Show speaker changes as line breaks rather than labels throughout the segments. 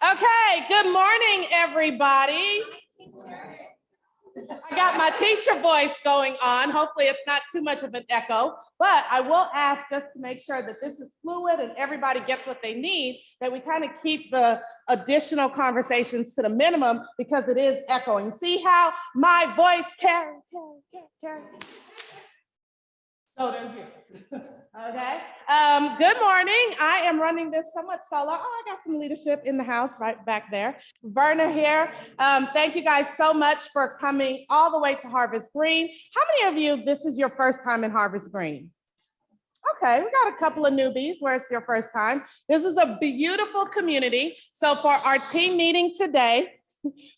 Okay, good morning, everybody. I got my teacher voice going on. Hopefully it's not too much of an echo, but I will ask just to make sure that this is fluid and everybody gets what they need, that we kind of keep the additional conversations to the minimum because it is echoing. See how my voice carries. So there's yours. Okay. Good morning. I am running this somewhat solo. Oh, I got some leadership in the house right back there. Verna here. Thank you guys so much for coming all the way to Harvest Green. How many of you, this is your first time in Harvest Green? Okay, we got a couple of newbies where it's your first time. This is a beautiful community. So for our team meeting today,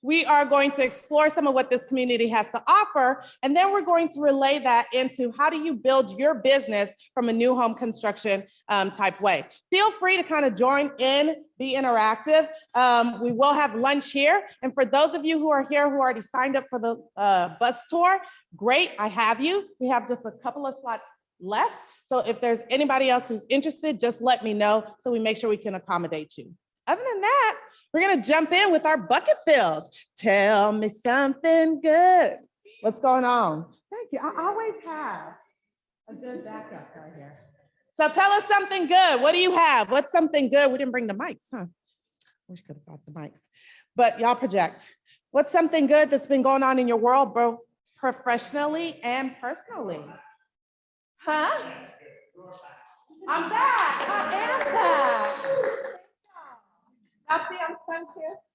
we are going to explore some of what this community has to offer, and then we're going to relay that into how do you build your business from a new home construction type way. Feel free to kind of join in, be interactive. We will have lunch here, and for those of you who are here who already signed up for the bus tour, great, I have you. We have just a couple of slots left, so if there's anybody else who's interested, just let me know so we make sure we can accommodate you. Other than that, we're gonna jump in with our bucket fills. Tell me something good. What's going on? Thank you. I always have a good backup right here. So tell us something good. What do you have? What's something good? We didn't bring the mics, huh? Wish could have brought the mics, but y'all project. What's something good that's been going on in your world, both professionally and personally? Huh? I'm back. I am back. I see I'm sun-kissed.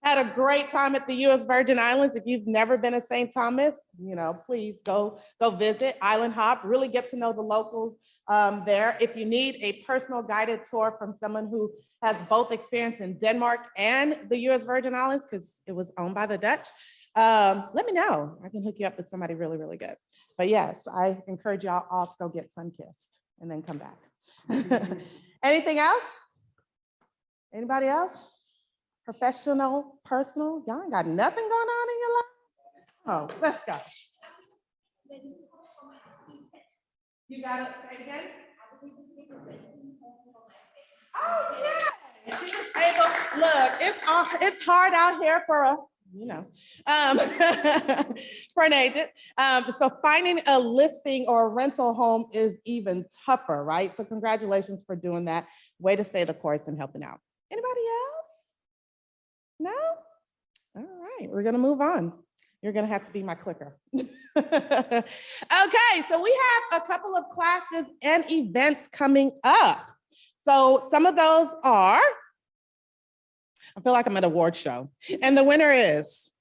Had a great time at the U.S. Virgin Islands. If you've never been to St. Thomas, please go visit, island hop, really get to know the locals there. If you need a personal guided tour from someone who has both experience in Denmark and the U.S. Virgin Islands, because it was owned by the Dutch, let me know. I can hook you up with somebody really, really good. But yes, I encourage y'all all to go get sun-kissed and then come back. Anything else? Anybody else? Professional, personal? Y'all ain't got nothing going on in your life? Oh, let's go. You got it again? Oh, yeah. She was able, look, it's hard out here for for an agent. So finding a listing or a rental home is even tougher, right? So congratulations for doing that. Way to stay the course and helping out. Anybody else? No? All right, we're gonna move on. You're gonna have to be my clicker. Okay, so we have a couple of classes and events coming up. So some of those are, I feel like I'm at an award show. And the winner is,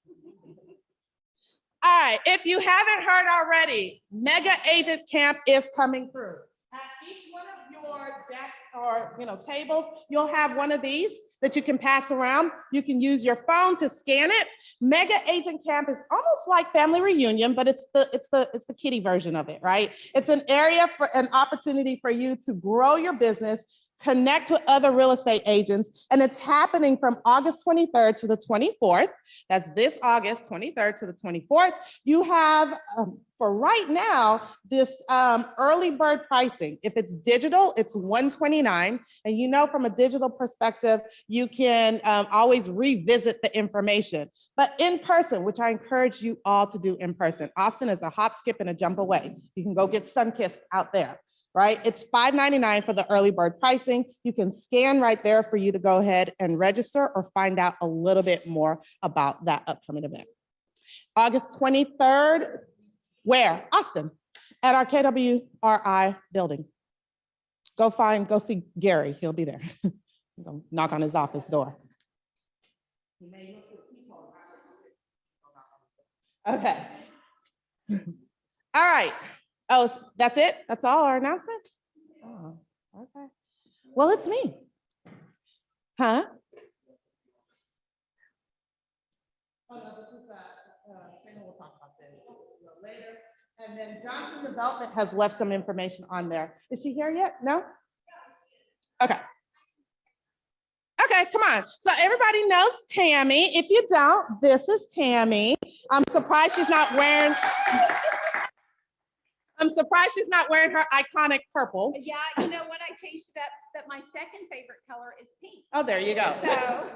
all right, if you haven't heard already, Mega Agent Camp is coming through. At each one of your desks or tables, you'll have one of these that you can pass around. You can use your phone to scan it. Mega Agent Camp is almost like Family Reunion, but it's the kiddie version of it, right? It's an area for an opportunity for you to grow your business, connect with other real estate agents, and it's happening from August 23rd to the 24th. That's this August 23rd to the 24th. You have, for right now, this early bird pricing. If it's digital, it's $129. And from a digital perspective, you can always revisit the information. But in person, which I encourage you all to do in person, Austin is a hop, skip, and a jump away. You can go get sun-kissed out there. Right? It's $5.99 for the early bird pricing. You can scan right there for you to go ahead and register or find out a little bit more about that upcoming event. August 23rd, where? Austin, at our KWRI building. Go see Gary, he'll be there. Go knock on his office door. Okay. All right. Oh, that's it? That's all our announcements? Oh, okay. Well, it's me. Huh? Oh, no, this is we'll talk about this a little later. And then Johnson Development has left some information on there. Is she here yet? No? Okay. Okay, come on. So everybody knows Tammy. If you don't, this is Tammy. I'm surprised she's not wearing... I'm surprised she's not wearing her iconic purple.
Yeah, you know what? I changed it up, but my second favorite color is pink.
Oh, there you go.
So,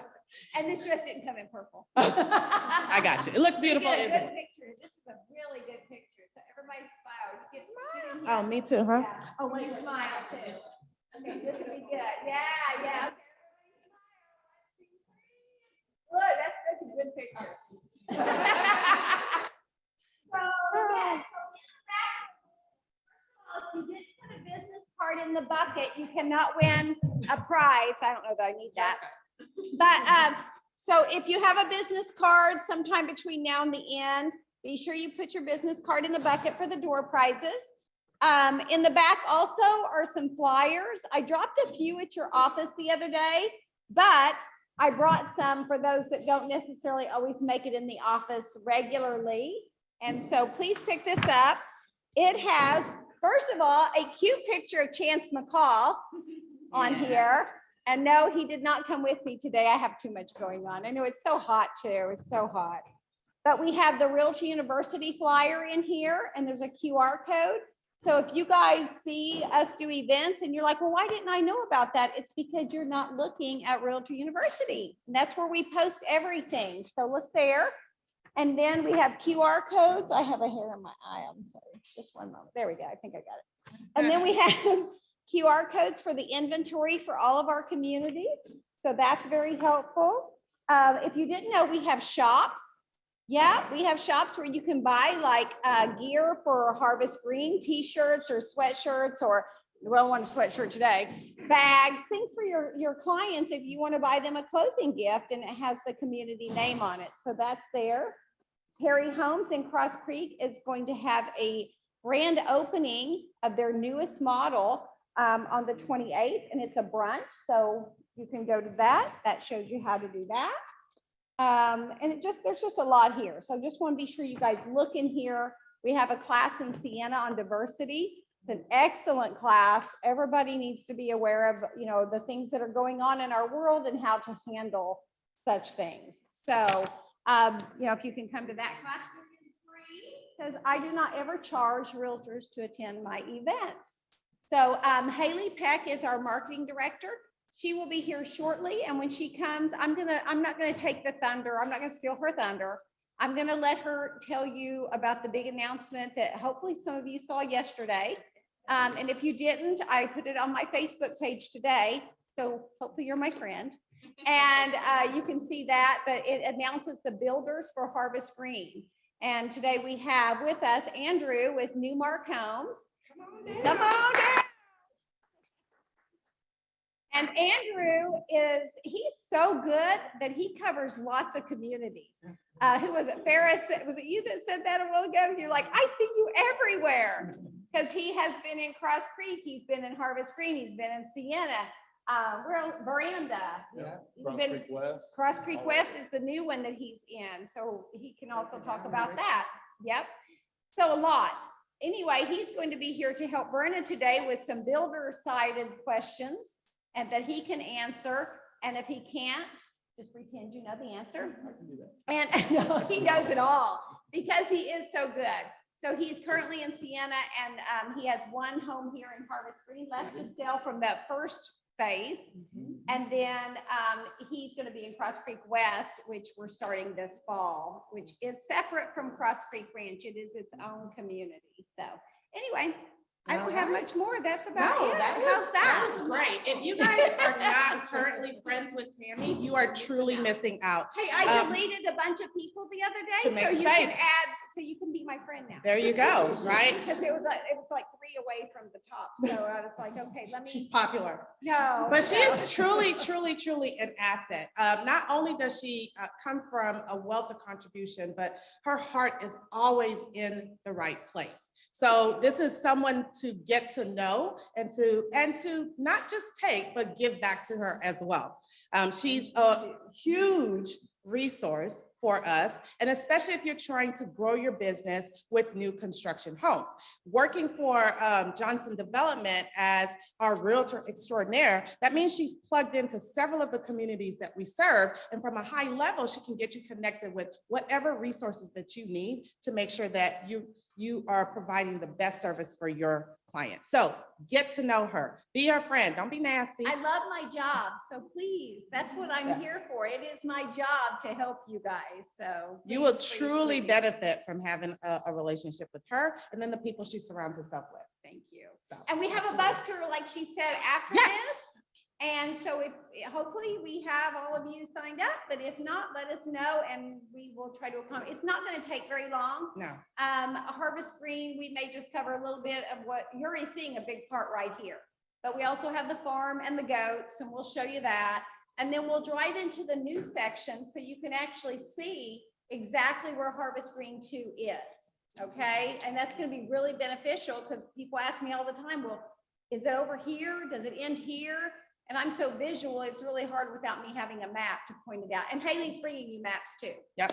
and this dress didn't come in purple.
I got you. It looks beautiful.
Good picture. This is a really good picture. So everybody smile. Get in here.
Oh, me too, huh?
Yeah. Oh, when you smile too. Okay, this will be good. Yeah. Look, that's such a good picture. So, yeah, if you didn't put a business card in the bucket, you cannot win a prize. I don't know that I need that. But so if you have a business card sometime between now and the end, be sure you put your business card in the bucket for the door prizes. In the back also are some flyers. I dropped a few at your office the other day, but I brought some for those that don't necessarily always make it in the office regularly. And so please pick this up. It has, first of all, a cute picture of Chance McCall on here. And no, he did not come with me today. I have too much going on. I know it's so hot too. It's so hot. But we have the Realty University flyer in here, and there's a QR code. So if you guys see us do events and you're like, well, why didn't I know about that? It's because you're not looking at Realty University. And that's where we post everything. So look there. And then we have QR codes. I have a hair in my eye. I'm sorry. Just one moment. There we go. I think I got it. And then we have QR codes for the inventory for all of our communities. So that's very helpful. If you didn't know, we have shops. Yeah, we have shops where you can buy like gear for Harvest Green, t-shirts or sweatshirts, or we don't want a sweatshirt today, bags, things for your clients if you want to buy them a closing gift and it has the community name on it. So that's there. Perry Homes in Cross Creek is going to have a grand opening of their newest model on the 28th, and it's a brunch. So you can go to that. That shows you how to do that. And there's just a lot here. So just want to be sure you guys look in here. We have a class in Siena on diversity. It's an excellent class. Everybody needs to be aware of, the things that are going on in our world and how to handle such things. So, if you can come to that class, it is free because I do not ever charge realtors to attend my events. So Haley Peck is our marketing director. She will be here shortly. And when she comes, I'm not gonna take the thunder. I'm not gonna steal her thunder. I'm gonna let her tell you about the big announcement that hopefully some of you saw yesterday. And if you didn't, I put it on my Facebook page today. So hopefully you're my friend. And you can see that, but it announces the builders for Harvest Green. And today we have with us Andrew with Newmark Homes. Come on down. And Andrew he's so good that he covers lots of communities. Who was it? Ferris, was it you that said that a while ago? You're like, I see you everywhere. Because he has been in Cross Creek, he's been in Harvest Green, he's been in Siena, Veranda.
Yeah,
Cross Creek West is the new one that he's in. So he can also talk about that. Yep. So a lot. Anyway, he's going to be here to help Verna today with some builder-sided questions and that he can answer. And if he can't, just pretend you know the answer.
I can do that.
And no, he knows it all because he is so good. So he's currently in Siena, and he has one home here in Harvest Green left to sell from that first phase. And then he's going to be in Cross Creek West, which we're starting this fall, which is separate from Cross Creek Ranch. It is its own community. So anyway, I don't have much more. That's about it.
That was great. If you guys are not currently friends with Tammy, you are truly missing out.
Hey, I deleted a bunch of people the other day,
To make
so you can
space.
add, so you can be my friend now.
There you go, right?
Because it was like 3 away from the top, so I was like, okay, let me.
She's popular.
No.
But she
no.
is truly an asset. Not only does she come from a wealth of contribution, but her heart is always in the right place. So this is someone to get to know and to not just take, but give back to her as well. She's a huge resource for us, and especially if you're trying to grow your business with new construction homes. Working for Johnson Development as our realtor extraordinaire, that means she's plugged into several of the communities that we serve, and from a high level, she can get you connected with whatever resources that you need to make sure that you you are providing the best service for your client. So get to know her, be her friend, don't be nasty.
I love my job, so please, that's what I'm here
Yes.
for. It is my job to help you guys, so.
You will
please, please,
truly
please.
benefit from having a relationship with her and then the people she surrounds herself with.
Thank you.
So,
And we have a
absolutely.
bus tour, like she said, after this.
Yes.
And so if, hopefully we have all of you signed up, but if not, let us know and we will try to accommodate. It's not going to take very long.
No.
Harvest Green, we may just cover a little bit of what you're already seeing, a big part right here. But we also have the farm and the goats, and we'll show you that. And then we'll drive into the new section so you can actually see exactly where Harvest Green 2 is. Okay, and that's going to be really beneficial because people ask me all the time, well, is it over here? Does it end here? And I'm so visual, it's really hard without me having a map to point it out. And Haley's bringing you maps too.
Yep.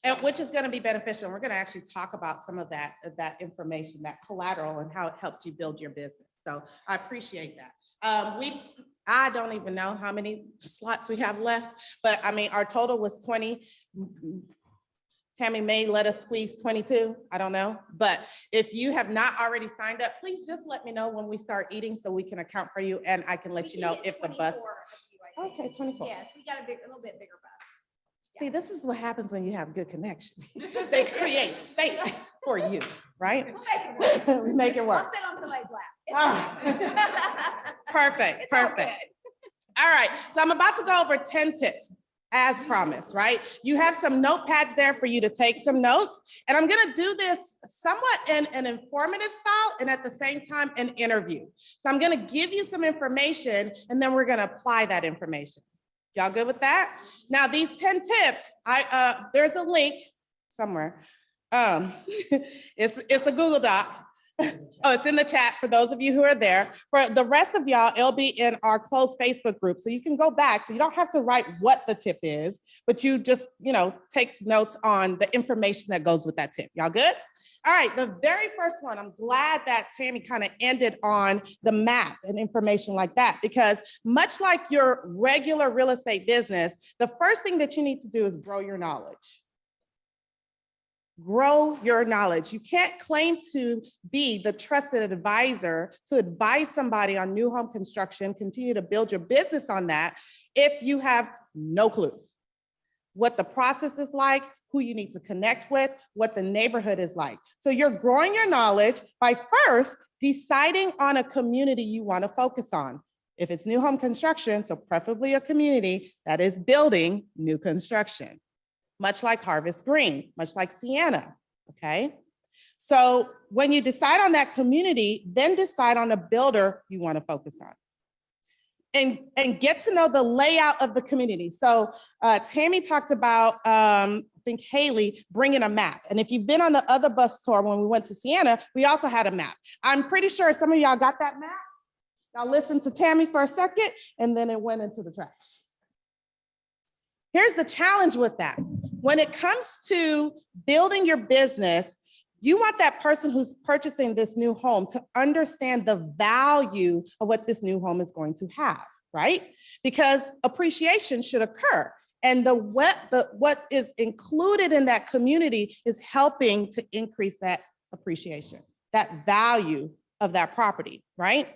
And which is going to be beneficial. We're going to actually talk about some of that information, that collateral and how it helps you build your business. So I appreciate that. I don't even know how many slots we have left, but I mean, our total was 20. Tammy may let us squeeze 22. I don't know. But if you have not already signed up, please just let me know when we start eating so we can account for you and I can let you know if the bus. Okay, 24.
Yes, we got a little bit bigger bus.
See, this is what happens when you have good connections. They create space for you, right?
We'll make it work.
We make it
I'll
work.
sit on somebody's lap. It's
Ah.
fine.
Perfect,
It's all
perfect.
good.
All right, so I'm about to go over 10 tips as promised, right? You have some notepads there for you to take some notes. And I'm gonna do this somewhat in an informative style and at the same time an interview. So I'm gonna give you some information and then we're gonna apply that information. Y'all good with that? Now these 10 tips, there's a link somewhere. It's a Google Doc. Oh, it's in the chat for those of you who are there. For the rest of y'all, it'll be in our closed Facebook group. So you can go back. So you don't have to write what the tip is, but you just, take notes on the information that goes with that tip. Y'all good? All right, the very first one, I'm glad that Tammy kind of ended on the map and information like that, because much like your regular real estate business, the first thing that you need to do is grow your knowledge. Grow your knowledge. You can't claim to be the trusted advisor to advise somebody on new home construction, continue to build your business on that, if you have no clue what the process is like, who you need to connect with, what the neighborhood is like. So you're growing your knowledge by first deciding on a community you want to focus on. If it's new home construction, so preferably a community that is building new construction. Much like Harvest Green, much like Sienna, okay? So when you decide on that community, then decide on a builder you want to focus on. And get to know the layout of the community. So Tammy talked about, I think Haley, bringing a map. And if you've been on the other bus tour when we went to Sienna, we also had a map. I'm pretty sure some of y'all got that map. Y'all listened to Tammy for a second, and then it went into the trash. Here's the challenge with that. When it comes to building your business, you want that person who's purchasing this new home to understand the value of what this new home is going to have, right? Because appreciation should occur. And what is included in that community is helping to increase that appreciation, that value of that property, right?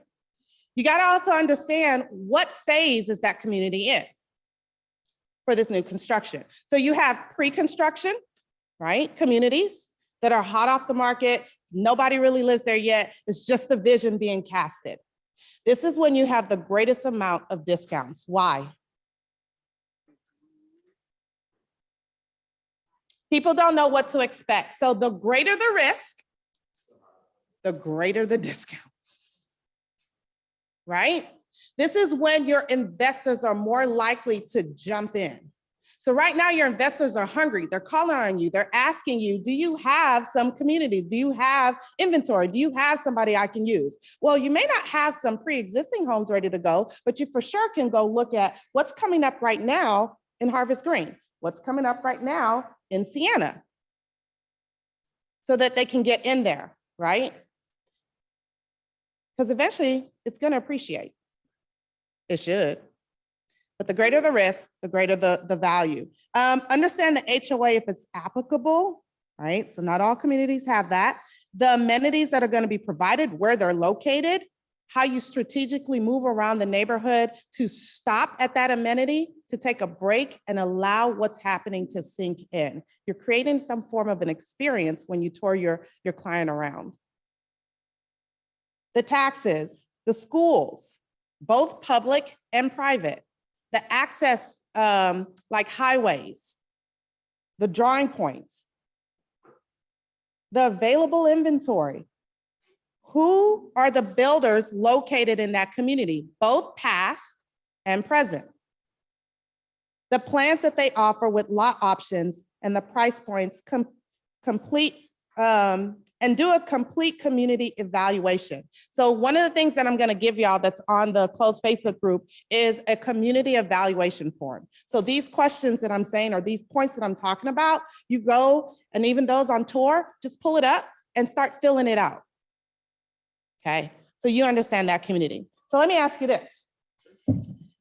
You got to also understand what phase is that community in for this new construction. So you have pre-construction, right? Communities that are hot off the market. Nobody really lives there yet. It's just the vision being casted. This is when you have the greatest amount of discounts. Why? People don't know what to expect. So the greater the risk, the greater the discount, right? This is when your investors are more likely to jump in. So right now your investors are hungry. They're calling on you. They're asking you, do you have some communities? Do you have inventory? Do you have somebody I can use? Well, you may not have some pre-existing homes ready to go, but you for sure can go look at what's coming up right now in Harvest Green, what's coming up right now in Sienna, so that they can get in there, right? Because eventually it's going to appreciate. It should. But the greater the risk, the greater the value. Understand the HOA if it's applicable, right? So not all communities have that. the amenities that are going to be provided, where they're located, how you strategically move around the neighborhood to stop at that amenity, to take a break and allow what's happening to sink in. You're creating some form of an experience when you tour your client around. The taxes, the schools, both public and private, the access like highways, the drawing points, the available inventory. Who are the builders located in that community, both past and present? The plans that they offer with lot options and the price points complete and do a complete community evaluation. So one of the things that I'm going to give y'all that's on the closed Facebook group is a community evaluation form. So these questions that I'm saying, or these points that I'm talking about, you go, and even those on tour, just pull it up and start filling it out. Okay, so you understand that community. So let me ask you this.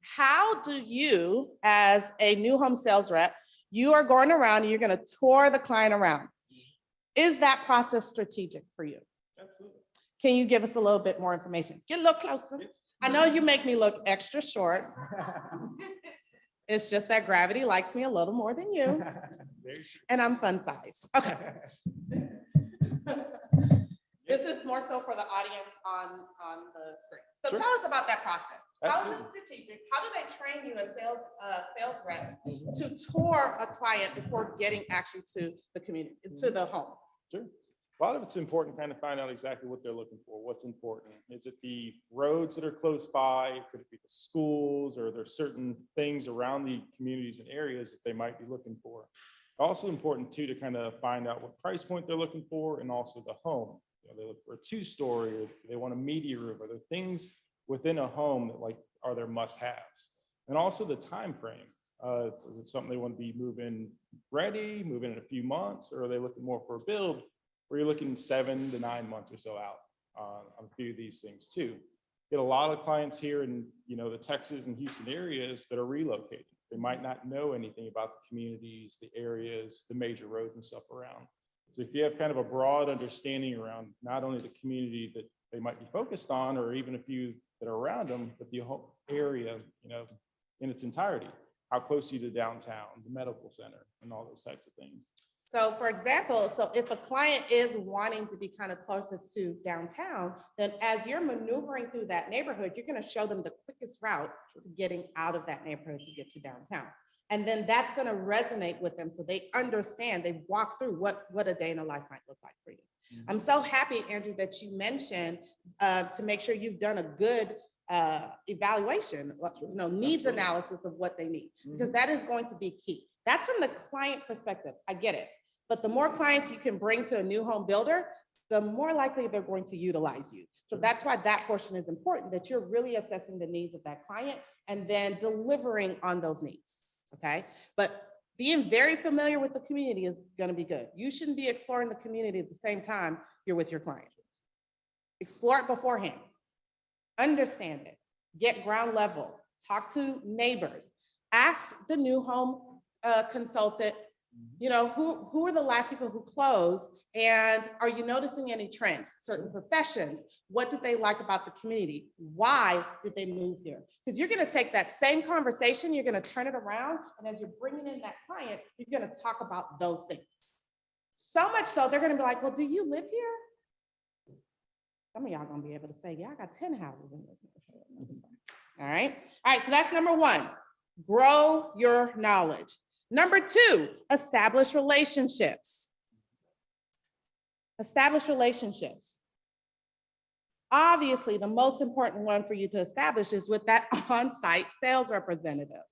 How do you, as a new home sales rep, you are going around and you're going to tour the client around? Is that process strategic for you?
Absolutely.
Can you give us a little bit more information? Get a little closer. I know you make me look extra short. It's just that gravity likes me a little more than you, and I'm fun size. Okay. This is more so for the audience on the screen. So
Sure.
tell us about that process. How is it
Absolutely.
strategic? How do they train you as sales reps to tour a client before getting actually to the community, to the home?
Sure. A lot of it's important kind of find out exactly what they're looking for, what's important. Is it the roads that are close by? Could it be the schools, or there's certain things around the communities and areas that they might be looking for? Also important too, to kind of find out what price point they're looking for, and also the home. You know, they look for a 2-story, or they want a media room. Are there things within a home that like are their must-haves? And also the time frame. Is it something they want to be moving ready, moving in a few months, or are they looking more for a build where you're looking 7 to 9 months or so out on a few of these things too? Get a lot of clients here in the Texas and Houston areas that are relocating. They might not know anything about the communities, the areas, the major roads and stuff around. So if you have kind of a broad understanding around not only the community that they might be focused on, or even a few that are around them, but the whole area, in its entirety. How close are you to downtown, the medical center, and all those types of things.
So for example, so if a client is wanting to be kind of closer to downtown, then as you're maneuvering through that neighborhood, you're going to show them the quickest route to getting out of that neighborhood to get to downtown. And then that's going to resonate with them so they understand, they walk through what a day in a life might look like for you. Mm-hmm. I'm so happy, Andrew, that you mentioned to make sure you've done a good evaluation, needs analysis of what they need, because that is going to be key. That's from the client perspective. I get it. But the more clients you can bring to a new home builder, the more likely they're going to utilize you. So that's why that portion is important, that you're really assessing the needs of that client and then delivering on those needs. Okay. But being very familiar with the community is going to be good. You shouldn't be exploring the community at the same time you're with your client. Explore it beforehand. Understand it. Get ground level. Talk to neighbors. Ask the new home consultant, who are the last people who closed, and are you noticing any trends, certain professions? What did they like about the community? Why did they move here? Because you're going to take that same conversation, you're going to turn it around, and as you're bringing in that client, you're going to talk about those things. So much so, they're going to be like, well, do you live here? Some of y'all going to be able to say, yeah, I got 10 houses in this neighborhood. All right, so that's number one. Grow your knowledge. Number two, establish relationships. Establish relationships. Obviously, the most important one for you to establish is with that on-site sales representative.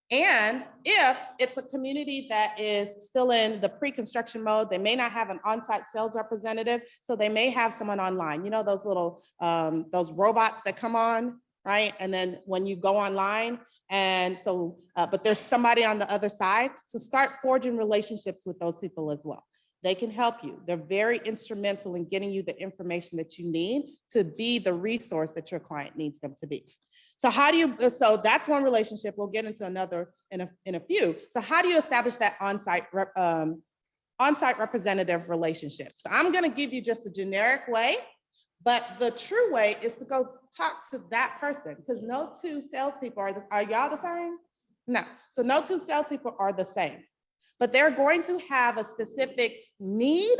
And if it's a community that is still in the pre-construction mode, they may not have an on-site sales representative, so they may have someone online. Those little, those robots that come on, right? And then when you go online, and so, but there's somebody on the other side. So start forging relationships with those people as well. They can help you. They're very instrumental in getting you the information that you need to be the resource that your client needs them to be. So how do you, so that's one relationship. We'll get into another in a few. So how do you establish that on-site representative relationship? So I'm going to give you just a generic way, but the true way is to go talk to that person, because no two salespeople are y'all the same? No. So no two salespeople are the same, but they're going to have a specific need,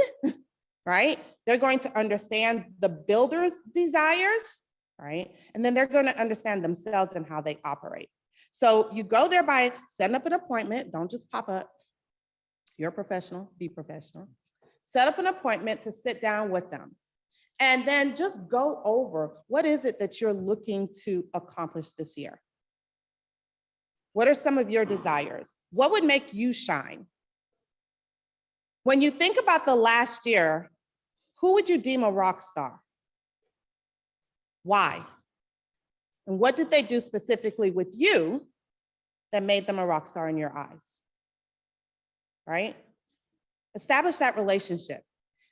right? They're going to understand the builder's desires, right? And then they're going to understand themselves and how they operate. So you go there by setting up an appointment. Don't just pop up. You're a professional, be professional. Set up an appointment to sit down with them. And then just go over, what is it that you're looking to accomplish this year? What are some of your desires? What would make you shine? When you think about the last year, who would you deem a rock star? Why? And what did they do specifically with you that made them a rock star in your eyes? Right? Establish that relationship.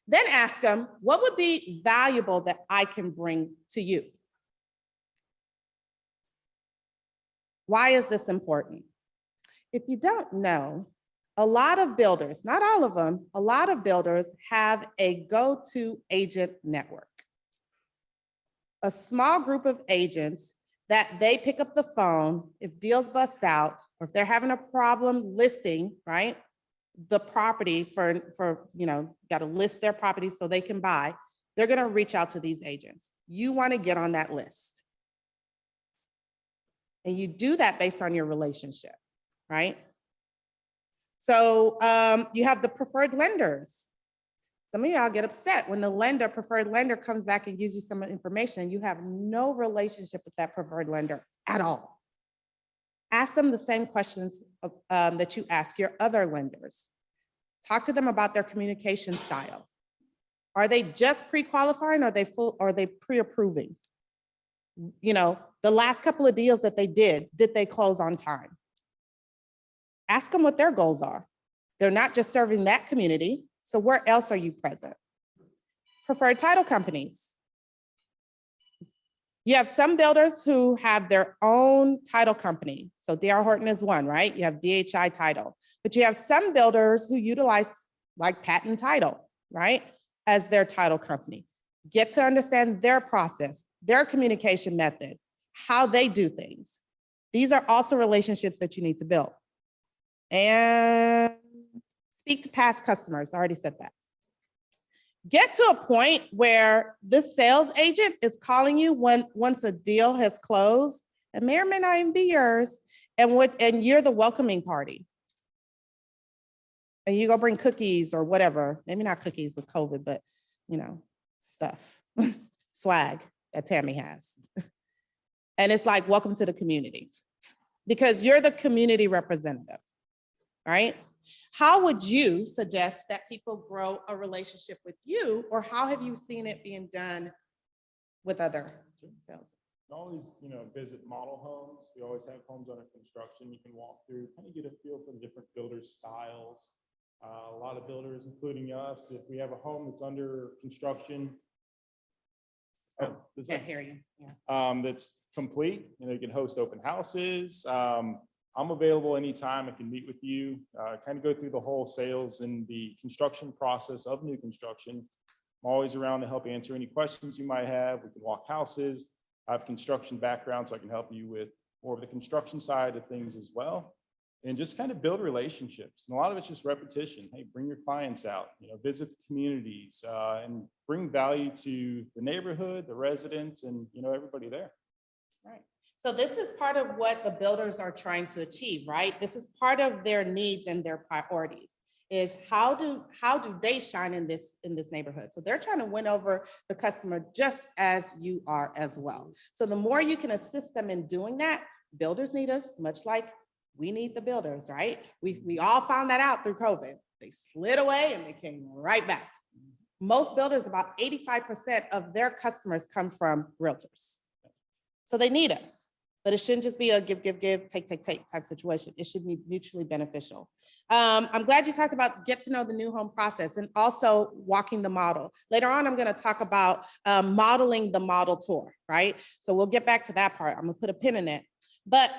Then ask them, what would be valuable that I can bring to you? Why is this important? If you don't know, a lot of builders, not all of them, a lot of builders have a go-to agent network. A small group of agents that they pick up the phone if deals bust out, or if they're having a problem listing, right? The property for got to list their property so they can buy, they're going to reach out to these agents. You want to get on that list. And you do that based on your relationship, right? So you have the preferred lenders. Some of y'all get upset when the preferred lender comes back and gives you some information. You have no relationship with that preferred lender at all. Ask them the same questions that you ask your other lenders. Talk to them about their communication style. Are they just pre-qualifying? Or are they pre-approving? You know, the last couple of deals that they did they close on time? Ask them what their goals are. They're not just serving that community. So where else are you present? Preferred title companies. You have some builders who have their own title company. So D.R. Horton is one, right? You have DHI Title. But you have some builders who utilize like Patent Title, right? As their title company. Get to understand their process, their communication method, how they do things. These are also relationships that you need to build. And speak to past customers. I already said that. Get to a point where this sales agent is calling you once a deal has closed. It may or may not even be yours, and you're the welcoming party. And you go bring cookies or whatever. Maybe not cookies with COVID, but stuff, swag that Tammy has. And it's like, welcome to the community, because you're the community representative, right? How would you suggest that people grow a relationship with you, or how have you seen it being done with other sales?
Always, visit model homes. We always have homes under construction. You can walk through, kind of get a feel for the different builders' styles. A lot of builders, including us, if we have a home that's under construction,
Can't hear you. Yeah.
That's complete, you can host open houses. I'm available anytime. I can meet with you, kind of go through the whole sales and the construction process of new construction. I'm always around to help answer any questions you might have. We can walk houses. I have construction background, so I can help you with more of the construction side of things as well. And just kind of build relationships. And a lot of it's just repetition. Hey, bring your clients out, visit the communities, and bring value to the neighborhood, the residents, and everybody there.
Right. So this is part of what the builders are trying to achieve, right? This is part of their needs and their priorities, is how do they shine in this neighborhood? So they're trying to win over the customer just as you are as well. So the more you can assist them in doing that, builders need us, much like we need the builders, right? We all found that out through COVID. They slid away and they came right back. Most builders, about 85% of their customers come from realtors. So they need us, but it shouldn't just be a give, take type situation. It should be mutually beneficial. I'm glad you talked about get to know the new home process and also walking the model. Later on, I'm going to talk about modeling the model tour, right? So we'll get back to that part. I'm going to put a pin in it. But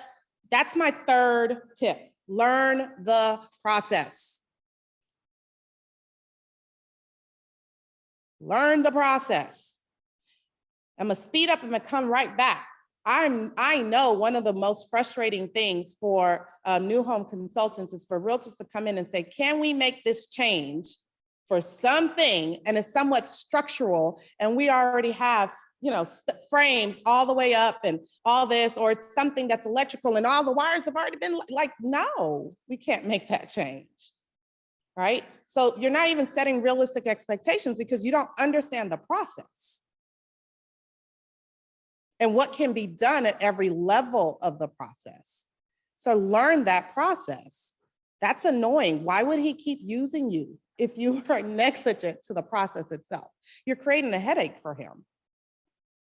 that's my third tip. Learn the process. Learn the process. I'm gonna speed up and I'm gonna come right back. I know one of the most frustrating things for new home consultants is for realtors to come in and say, can we make this change for something, and it's somewhat structural, and we already have, you know, frames all the way up and all this, or it's something that's electrical and all the wires have already been like, no, we can't make that change, right? So you're not even setting realistic expectations because you don't understand the process and what can be done at every level of the process. So learn that process. That's annoying. Why would he keep using you if you are negligent to the process itself? You're creating a headache for him.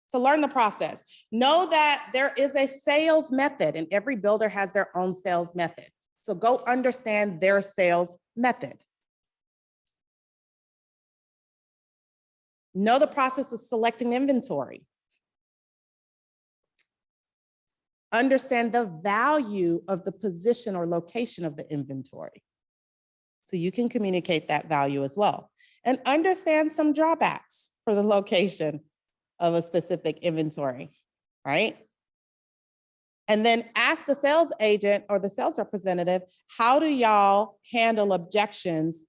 So learn the process. Know that there is a sales method, and every builder has their own sales method. So go understand their sales method. Know the process of selecting inventory. Understand the value of the position or location of the inventory, so you can communicate that value as well. And understand some drawbacks for the location of a specific inventory, right? And then ask the sales agent or the sales representative, how do y'all handle objections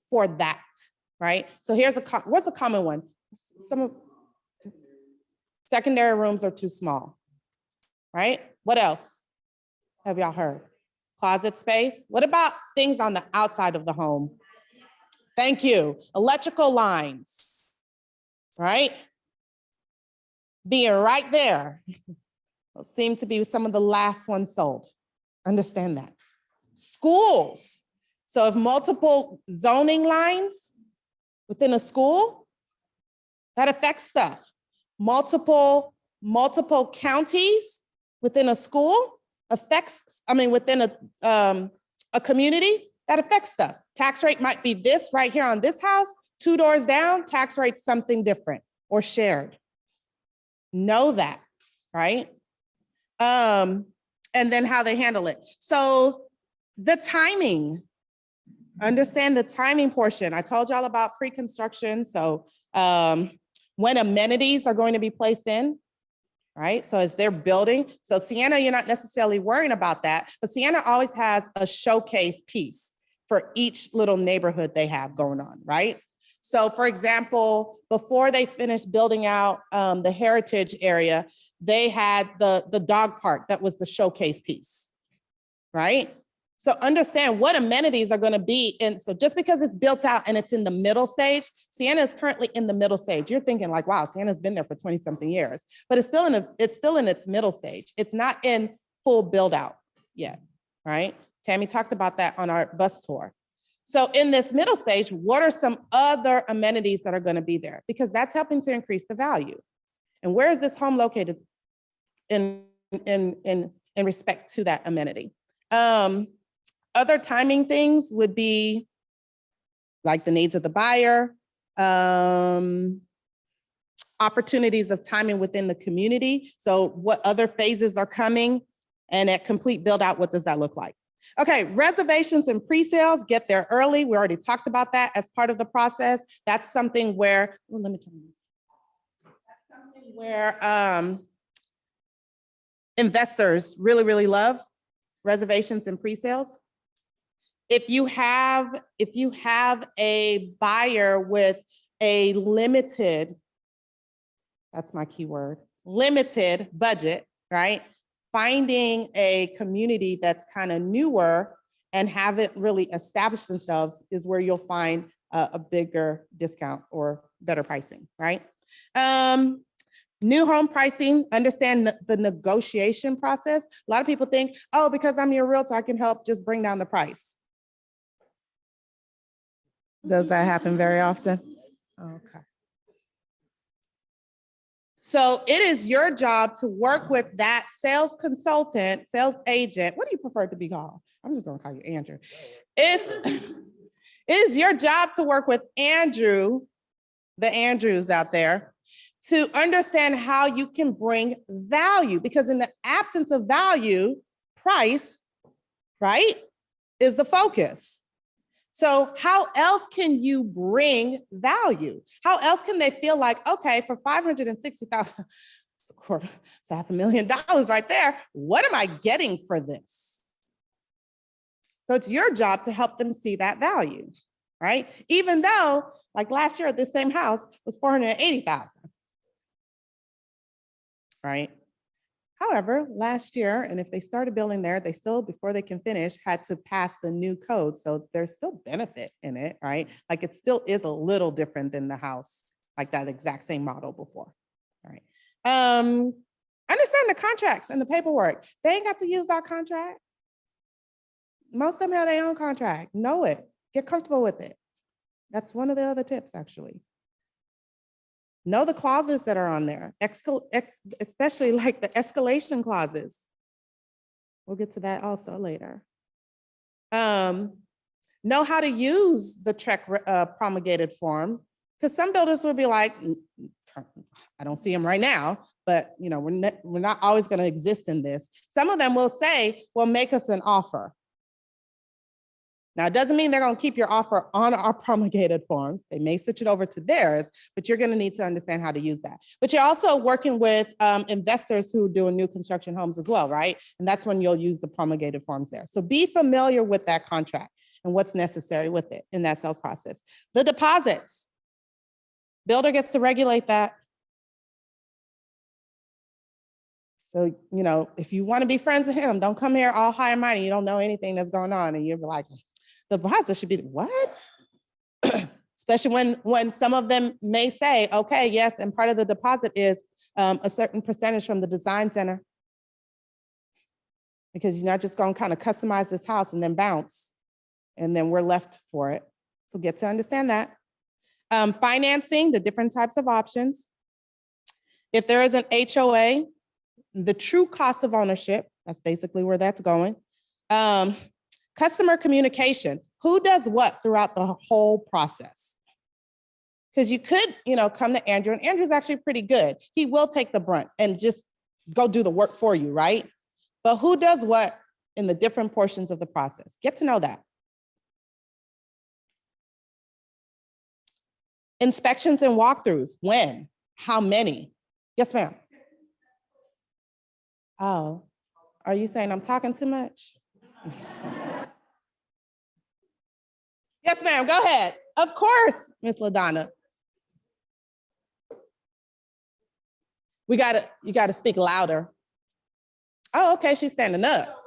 for that, right? So here's what's a common one? Secondary rooms are too small. Right? What else have y'all heard? Closet space. What about things on the outside of the home? Thank you. Electrical lines, right? Being right there. Those seem to be some of the last ones sold. Understand that. Schools. So if multiple zoning lines within a school, that affects stuff. Multiple counties within a school affects, within a community, that affects stuff. Tax rate might be this right here on this house, 2 doors down, tax rate something different or shared. Know that, right? And then how they handle it. So the timing, understand the timing portion. I told y'all about pre-construction. So when amenities are going to be placed in, right? So as they're building, so Sienna, you're not necessarily worrying about that, but Sienna always has a showcase piece for each little neighborhood they have going on, right? So for example, before they finished building out the heritage area, they had the dog park that was the showcase piece, right? So understand what amenities are going to be in. So just because it's built out and it's in the middle stage, Sienna is currently in the middle stage. You're thinking like, wow, Sienna's been there for 20 something years, but it's still in its middle stage. It's not in full build out yet, right? Tammy talked about that on our bus tour. So in this middle stage, what are some other amenities that are going to be there? Because that's helping to increase the value. And where is this home located in respect to that amenity? Other timing things would be like the needs of the buyer, opportunities of timing within the community. So what other phases are coming, and at complete build out, what does that look like? Okay, reservations and pre-sales, get there early. We already talked about that as part of the process. That's something where, well, let me tell you. That's something where investors really, really love reservations and pre-sales. If you have a buyer with a limited, that's my keyword, limited budget, right? Finding a community that's kind of newer and haven't really established themselves is where you'll find a bigger discount or better pricing, right? New home pricing, understand the negotiation process. A lot of people think, oh, because I'm your realtor, I can help just bring down the price. Does that happen very often? Okay. So it is your job to work with that sales consultant, sales agent. What do you prefer to be called? I'm just gonna call you Andrew. It is your job to work with Andrew, the Andrews out there, to understand how you can bring value, because in the absence of value, price, right, is the focus. So how else can you bring value? How else can they feel like, okay, for $560,000, it's $500,000 right there. What am I getting for this? So it's your job to help them see that value, right? Even though, like last year at this same house was $480,000, right? However, last year, and if they started building there, they still, before they can finish, had to pass the new code. So there's still benefit in it, right? Like it still is a little different than the house, like that exact same model before, all right? Understand the contracts and the paperwork. They ain't got to use our contract. Most of them have their own contract. Know it, get comfortable with it. That's one of the other tips, actually. Know the clauses that are on there, especially like the escalation clauses. We'll get to that also later. Know how to use the TREC promulgated form, because some builders will be like, I don't see them right now, but you know, we're not always going to exist in this. Some of them will say, well, make us an offer. Now, it doesn't mean they're going to keep your offer on our promulgated forms. They may switch it over to theirs, but you're going to need to understand how to use that. But you're also working with investors who do new construction homes as well, right? And that's when you'll use the promulgated forms there. So be familiar with that contract and what's necessary with it in that sales process. The deposits. Builder gets to regulate that. So, you know, if you want to be friends with him, don't come here all high and mighty. You don't know anything that's going on. And you're like, the deposit should be what? Especially when some of them may say, okay, yes, and part of the deposit is a certain percentage from the design center. Because you're not just going to kind of customize this house and then bounce, and then we're left for it. So get to understand that. Financing, the different types of options. If there is an HOA, the true cost of ownership, that's basically where that's going. Customer communication, who does what throughout the whole process? Because you could, you know, come to Andrew, and Andrew's actually pretty good. He will take the brunt and just go do the work for you, right? But who does what in the different portions of the process? Get to know that. Inspections and walkthroughs, when, how many? Yes, ma'am. Oh, are you saying I'm talking too much? Yes, ma'am, go ahead. Of course, Miss LaDonna. You gotta speak louder. Oh, okay, she's standing up.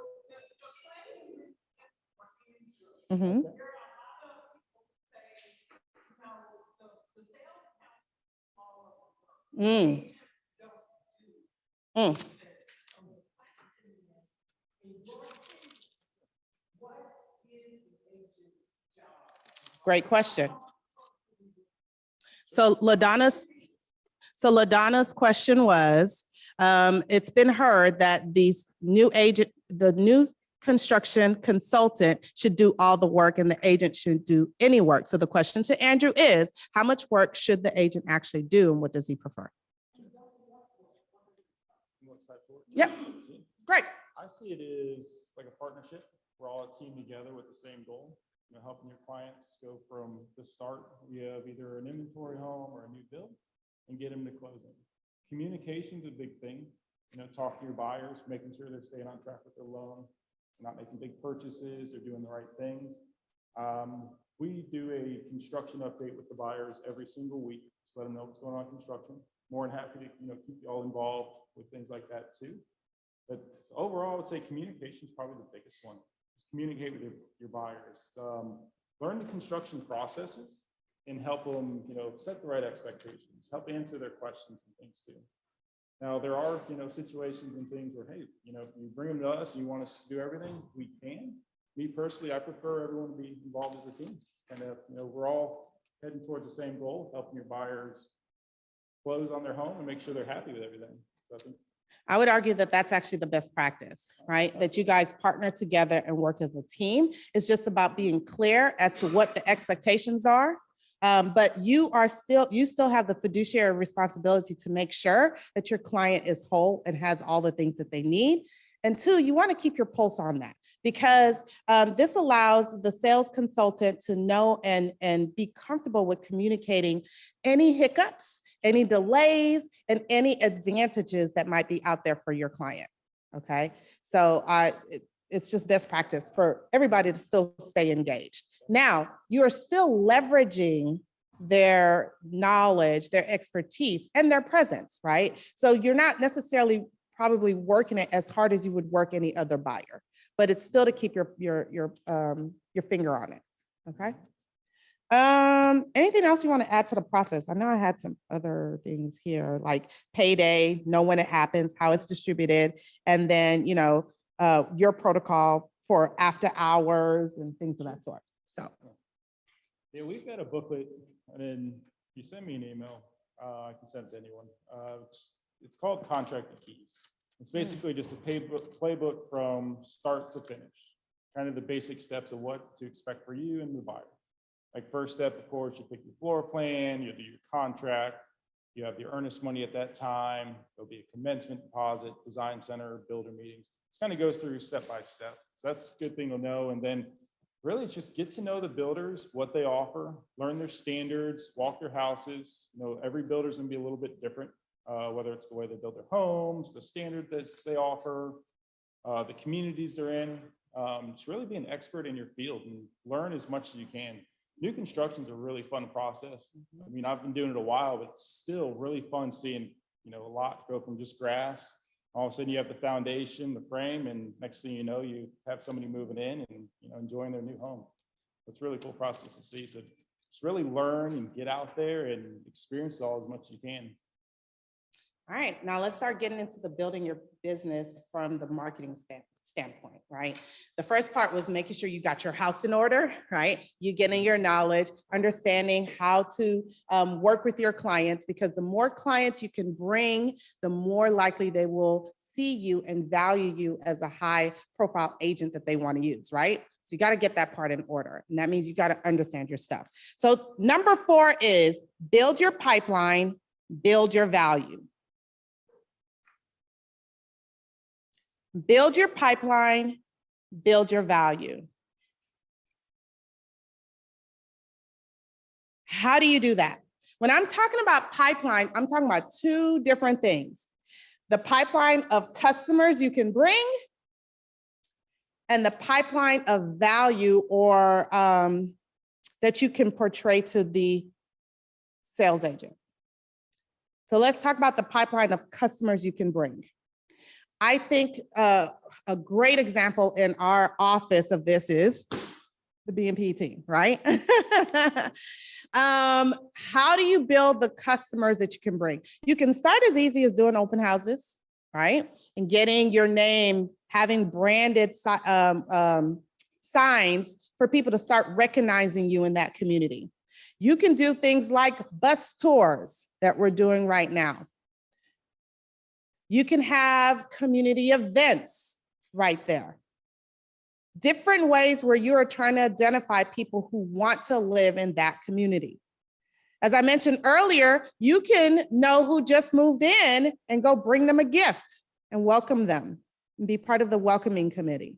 Mm-hmm. Mm. Mm. Great question. So LaDonna's question was, it's been heard that the new construction consultant should do all the work and the agent should do any work. So the question to Andrew is, how much work should the agent actually do and what does he prefer? Yep, great.
I see it as like a partnership. We're all a team together with the same goal, you know, helping your clients go from the start. We have either an inventory home or a new build and get them to closing. Communication is a big thing. You know, talk to your buyers, making sure they're staying on track with their loan, not making big purchases, they're doing the right things. We do a construction update with the buyers every single week. Just let them know what's going on in construction. More than happy to, you know, keep you all involved with things like that too. But overall, I would say communication is probably the biggest one. Just communicate with your buyers. Learn the construction processes and help them, you know, set the right expectations, help answer their questions and things too. Now, there are, you know, situations and things where, hey, you know, if you bring them to us and you want us to do everything, we can. Me personally, I prefer everyone to be involved as a team. And, you know, we're all heading towards the same goal, helping your buyers close on their home and make sure they're happy with everything. So I think
I would argue that that's actually the best practice, right? That you guys partner together and work as a team. It's just about being clear as to what the expectations are. But you still have the fiduciary responsibility to make sure that your client is whole and has all the things that they need. And two, you want to keep your pulse on that, because this allows the sales consultant to know and be comfortable with communicating any hiccups, any delays, and any advantages that might be out there for your client. Okay, so it's just best practice for everybody to still stay engaged. Now, you are still leveraging their knowledge, their expertise, and their presence, right? So you're not necessarily probably working it as hard as you would work any other buyer, but it's still to keep your finger on it. Okay. Anything else you want to add to the process? I know I had some other things here, like payday, know when it happens, how it's distributed, and then, you know, your protocol for after hours and things of that sort. So.
yeah, we've got a booklet, and then you send me an email, I can send it to anyone. It's called Contracted Keys. It's basically just a playbook from start to finish, kind of the basic steps of what to expect for you and the buyer. Like first step, of course, you pick your floor plan, you do your contract, you have your earnest money at that time, there'll be a commencement deposit, design center, builder meetings. It kind of goes through step by step. So that's a good thing to know. And then really just get to know the builders, what they offer, learn their standards, walk their houses. You know, every builder's gonna be a little bit different, whether it's the way they build their homes, the standard that they offer, the communities they're in. Just really be an expert in your field and learn as much as you can. New construction is a really fun process. I mean, I've been doing it a while, but it's still really fun seeing, you know, a lot go from just grass. All of a sudden you have the foundation, the frame, and next thing you know, you have somebody moving in and, you know, enjoying their new home. It's a really cool process to see. So just really learn and get out there and experience it all as much as you can.
All right, now let's start getting into the building your business from the marketing standpoint, right? The first part was making sure you got your house in order, right? You getting your knowledge, understanding how to work with your clients, because the more clients you can bring, the more likely they will see you and value you as a high profile agent that they want to use, right? So you got to get that part in order. And that means you got to understand your stuff. So number 4 is build your pipeline, build your value. Build your pipeline, build your value. How do you do that? When I'm talking about pipeline, I'm talking about 2 different things. The pipeline of customers you can bring and the pipeline of value or that you can portray to the sales agent. So let's talk about the pipeline of customers you can bring. I think a great example in our office of this is the BNP team, right? How do you build the customers that you can bring? You can start as easy as doing open houses, right? And getting your name, having branded signs for people to start recognizing you in that community. You can do things like bus tours that we're doing right now. You can have community events right there. Different ways where you are trying to identify people who want to live in that community. As I mentioned earlier, you can know who just moved in and go bring them a gift and welcome them and be part of the welcoming committee.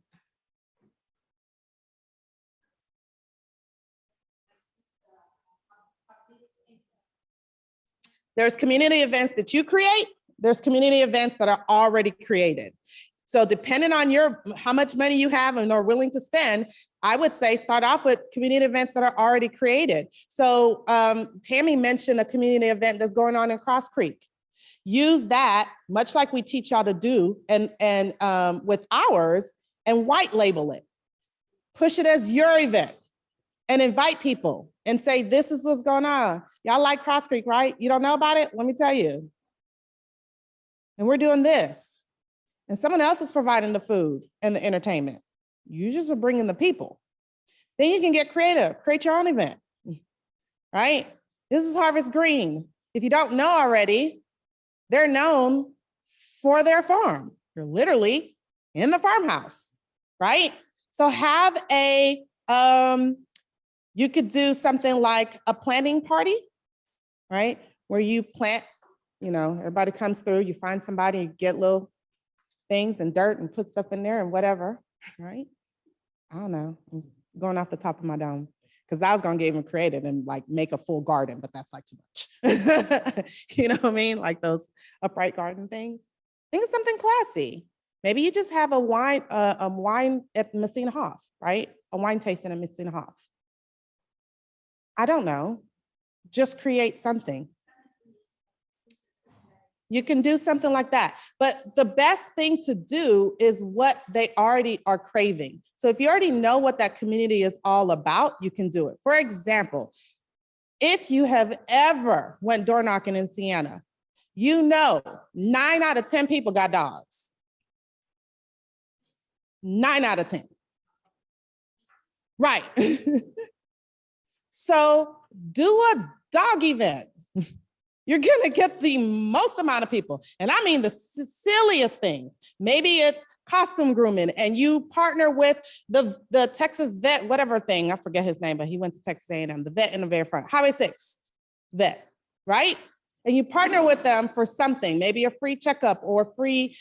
There's community events that you create. There's community events that are already created. So depending on how much money you have and are willing to spend, I would say start off with community events that are already created. So Tammy mentioned a community event that's going on in Cross Creek. Use that, much like we teach y'all to do, and with ours, and white label it. Push it as your event and invite people and say, this is what's going on. Y'all like Cross Creek, right? You don't know about it? Let me tell you. And we're doing this. And someone else is providing the food and the entertainment. You just are bringing the people. Then you can get creative, create your own event, right? This is Harvest Green. If you don't know already, they're known for their farm. You're literally in the farmhouse, right? So have a, you could do something like a planting party, right? Where you plant, everybody comes through, you find somebody, you get little things and dirt and put stuff in there and whatever, right? I don't know, I'm going off the top of my dome because I was gonna get even creative and like make a full garden, but that's like too much. You know what I mean? Like those upright garden things. Think of something classy. Maybe you just have a wine at Messina Hoff, right? A wine tasting at Messina Hoff. I don't know, just create something. You can do something like that. But the best thing to do is what they already are craving. So if you already know what that community is all about, you can do it. For example, if you have ever went door knocking in Siena, 9 out of 10 people got dogs. 9 out of 10. Right. So do a dog event. You're gonna get the most amount of people. And I mean the silliest things. Maybe it's costume grooming and you partner with the Texas vet, whatever thing, I forget his name, but he went to Texas A&M, the vet in the very front, Highway 6 vet, right? And you partner with them for something, maybe a free checkup or free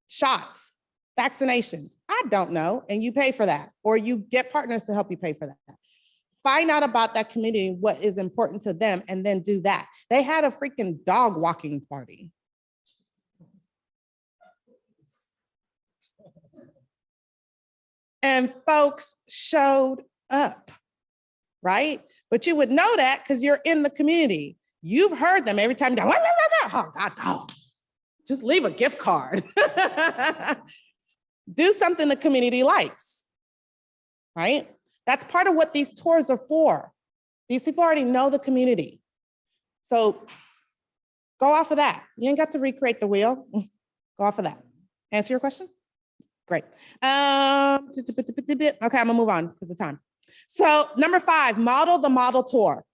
shots, vaccinations, I don't know, and you pay for that, or you get partners to help you pay for that. Find out about that community, what is important to them, and then do that. They had a freaking dog walking party. And folks showed up, right? But you would know that because you're in the community. You've heard them every time you go, oh God, no. Just leave a gift card. Do something the community likes, right? That's part of what these tours are for. These people already know the community. So go off of that. You ain't got to recreate the wheel. Go off of that. Answer your question? Great. Okay, I'm gonna move on because of time. So number 5, model the model tour.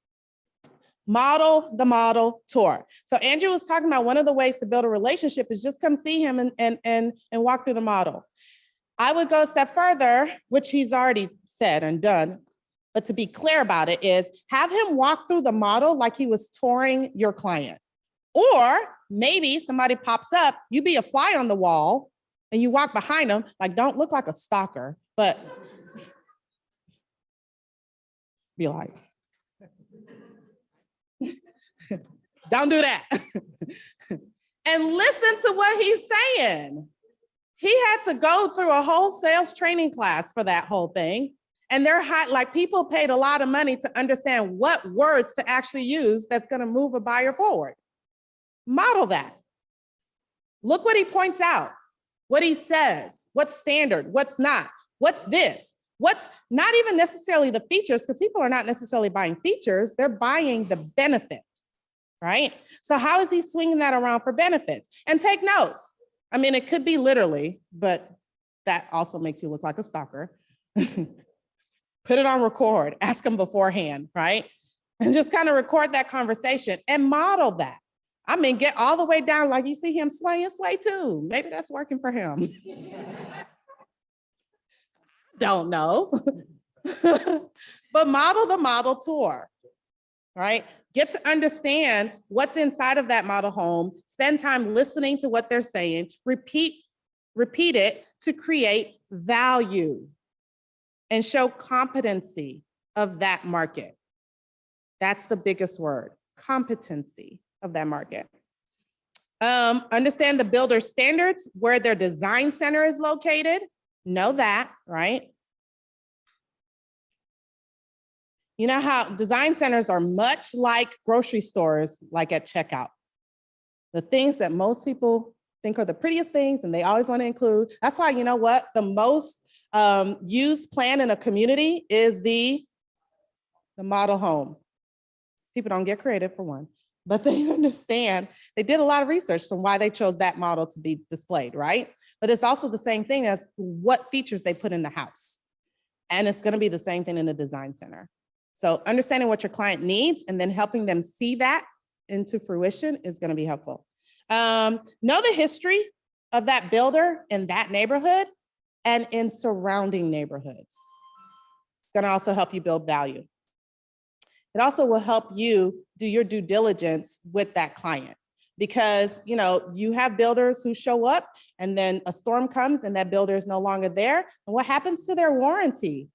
Model the model tour. So Andrew was talking about one of the ways to build a relationship is just come see him and walk through the model. I would go a step further, which he's already said and done, but to be clear about it is have him walk through the model like he was touring your client. Or maybe somebody pops up, you be a fly on the wall and you walk behind them, like don't look like a stalker, but be like, don't do that. And listen to what he's saying. He had to go through a whole sales training class for that whole thing. And they're like people paid a lot of money to understand what words to actually use that's going to move a buyer forward. Model that. Look what he points out, what he says, what's standard, what's not, what's this, what's not even necessarily the features, because people are not necessarily buying features, they're buying the benefit, right? So how is he swinging that around for benefits? And take notes. I mean, it could be literally, but that also makes you look like a stalker. Put it on record, ask them beforehand, right? And just kind of record that conversation and model that. I mean, get all the way down, like you see him sway too. Maybe that's working for him. Don't know. But model the model tour, right? Get to understand what's inside of that model home, spend time listening to what they're saying, repeat it to create value and show competency of that market. That's the biggest word, competency of that market. Understand the builder standards, where their design center is located. Know that, right? You know how design centers are much like grocery stores, like at checkout. The things that most people think are the prettiest things and they always want to include. That's why, you know what? The most used plan in a community is the model home. People don't get creative for one, but they understand. They did a lot of research on why they chose that model to be displayed, right? But it's also the same thing as what features they put in the house. And it's going to be the same thing in the design center. So understanding what your client needs and then helping them see that into fruition is going to be helpful. Know the history of that builder in that neighborhood and in surrounding neighborhoods. It's going to also help you build value. It also will help you do your due diligence with that client, because you have builders who show up and then a storm comes and that builder is no longer there. And what happens to their warranty?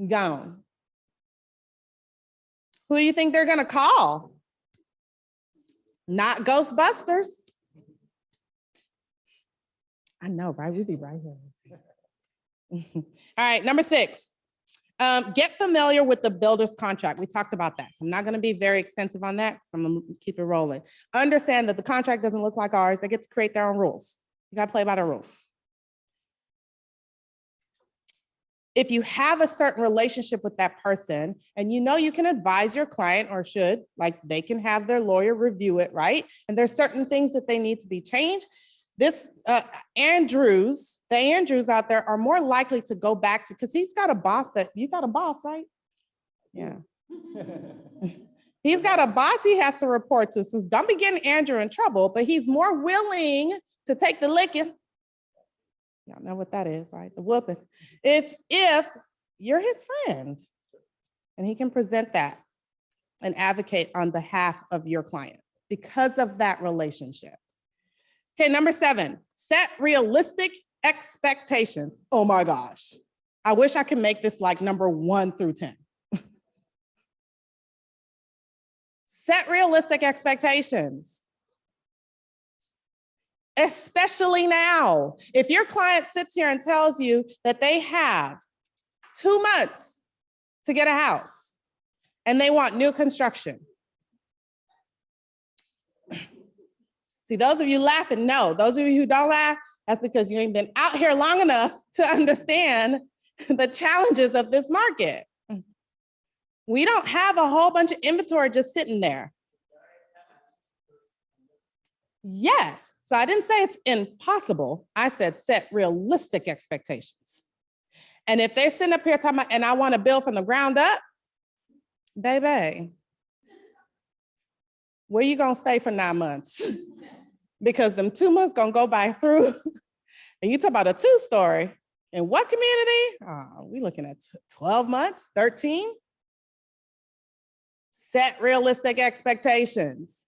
Gone. Who do you think they're going to call? Not Ghostbusters. I know, right? We'd be right here. All right, number 6. Get familiar with the builder's contract. We talked about that. So I'm not going to be very extensive on that because I'm going to keep it rolling. Understand that the contract doesn't look like ours. They get to create their own rules. You got to play by the rules. If you have a certain relationship with that person and you can advise your client, or should, like they can have their lawyer review it, right? And there's certain things that they need to be changed. The Andrews out there are more likely to go back to, because he's got a boss you got a boss, right? Yeah. He's got a boss he has to report to. So don't be getting Andrew in trouble, but he's more willing to take the licking. Y'all know what that is, right? The whooping. If you're his friend and he can present that and advocate on behalf of your client because of that relationship. Okay, number 7, set realistic expectations. Oh my gosh. I wish I could make this like number 1 through 10. Set realistic expectations. Especially now, if your client sits here and tells you that they have 2 months to get a house and they want new construction. See, those of you laughing, no. Those of you who don't laugh, that's because you ain't been out here long enough to understand the challenges of this market. We don't have a whole bunch of inventory just sitting there. Yes. So I didn't say it's impossible. I said set realistic expectations. And if they're sitting up here talking about, and I want to build from the ground up, baby, where you going to stay for 9 months? Because them 2 months going to go by through. And you talk about a 2-story. In what community? Oh, we looking at 12 months, 13. Set realistic expectations.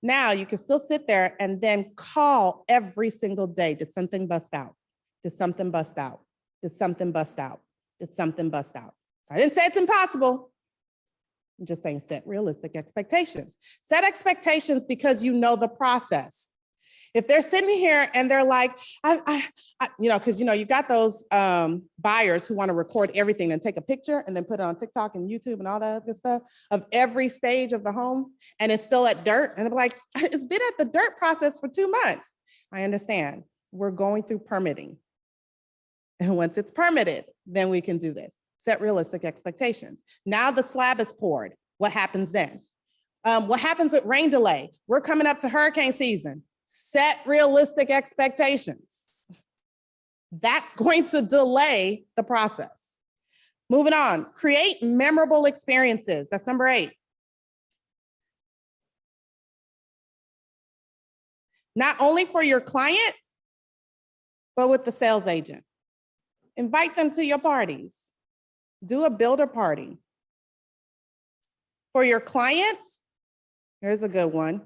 Now you can still sit there and then call every single day. Did something bust out? Did something bust out? Did something bust out? Did something bust out? So I didn't say it's impossible. I'm just saying set realistic expectations. Set expectations because you know the process. If they're sitting here and they're like, because you got those buyers who want to record everything and take a picture and then put it on TikTok and YouTube and all that other stuff of every stage of the home, and it's still at dirt. And they're like, it's been at the dirt process for 2 months. I understand. We're going through permitting. And once it's permitted, then we can do this. Set realistic expectations. Now the slab is poured. What happens then? What happens with rain delay? We're coming up to hurricane season. Set realistic expectations. That's going to delay the process. Moving on, create memorable experiences. That's number 8. Not only for your client, but with the sales agent. Invite them to your parties. Do a builder party. For your clients, here's a good one.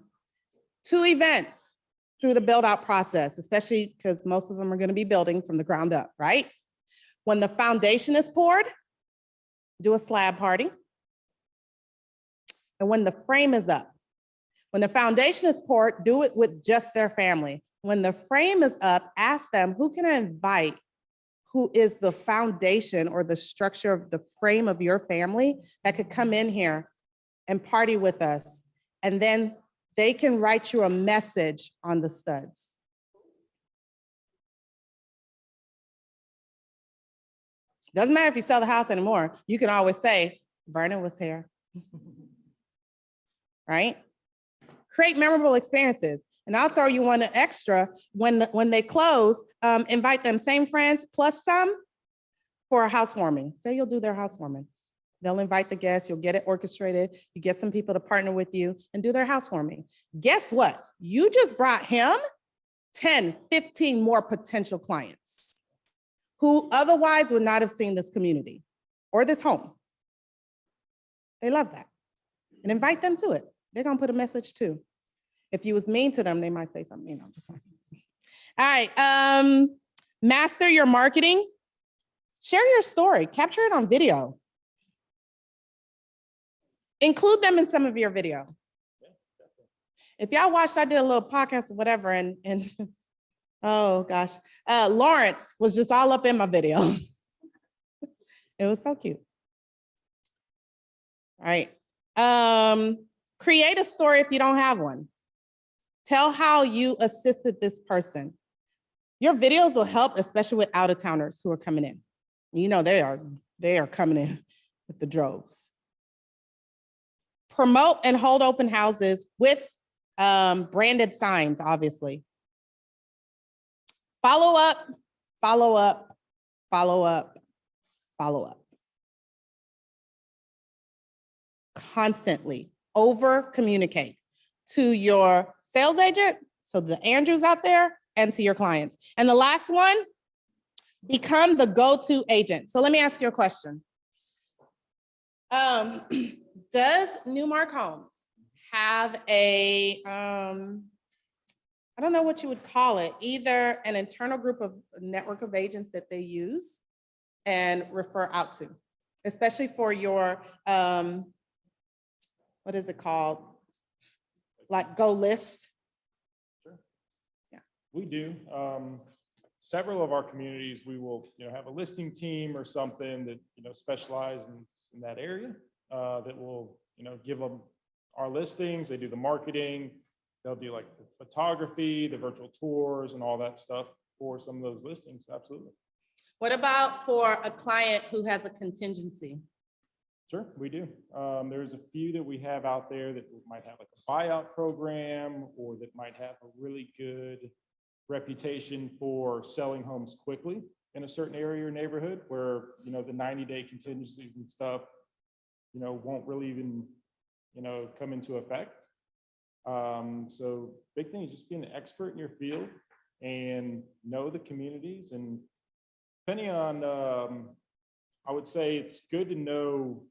2 events through the build out process, especially because most of them are going to be building from the ground up, right? When the foundation is poured, do a slab party. And when the frame is up, when the foundation is poured, do it with just their family. When the frame is up, ask them, who can I invite who is the foundation or the structure of the frame of your family that could come in here and party with us? And then they can write you a message on the studs. Doesn't matter if you sell the house anymore. You can always say, Vernon was here, right? Create memorable experiences. And I'll throw you one extra when they close, invite them, same friends plus some, for a housewarming. Say you'll do their housewarming. They'll invite the guests, you'll get it orchestrated, you get some people to partner with you and do their housewarming. Guess what? You just brought him 10, 15 more potential clients who otherwise would not have seen this community or this home. They love that. And invite them to it. They're gonna put a message too. If you was mean to them, they might say something, you know, just like. All right, master your marketing. Share your story, capture it on video. Include them in some of your video. If y'all watched, I did a little podcast or whatever, and oh gosh, Lawrence was just all up in my video. It was so cute. All right. Create a story if you don't have one. Tell how you assisted this person. Your videos will help, especially with out-of-towners who are coming in. You know, they are coming in with the droves. Promote and hold open houses with branded signs, obviously. Follow up, follow up, follow up, follow up. Constantly over communicate to your sales agent, so the Andrews out there, and to your clients. And the last one, become the go-to agent. So let me ask you a question. Does Newmark Homes have a, I don't know what you would call it, either an internal group of network of agents that they use and refer out to, especially for your, what is it called? Like Go List?
Sure. Yeah. We do. Several of our communities, we will, have a listing team or something that, specialize in that area, that will, give them our listings. They do the marketing. They'll do like the photography, the virtual tours, and all that stuff for some of those listings. Absolutely.
What about for a client who has a contingency?
Sure, we do. There's a few that we have out there that might have like a buyout program, or that might have a really good reputation for selling homes quickly in a certain area or neighborhood where, the 90-day contingencies and stuff, won't really even, come into effect. So big thing is just being an expert in your field and know the communities. And depending on, I would say it's good to know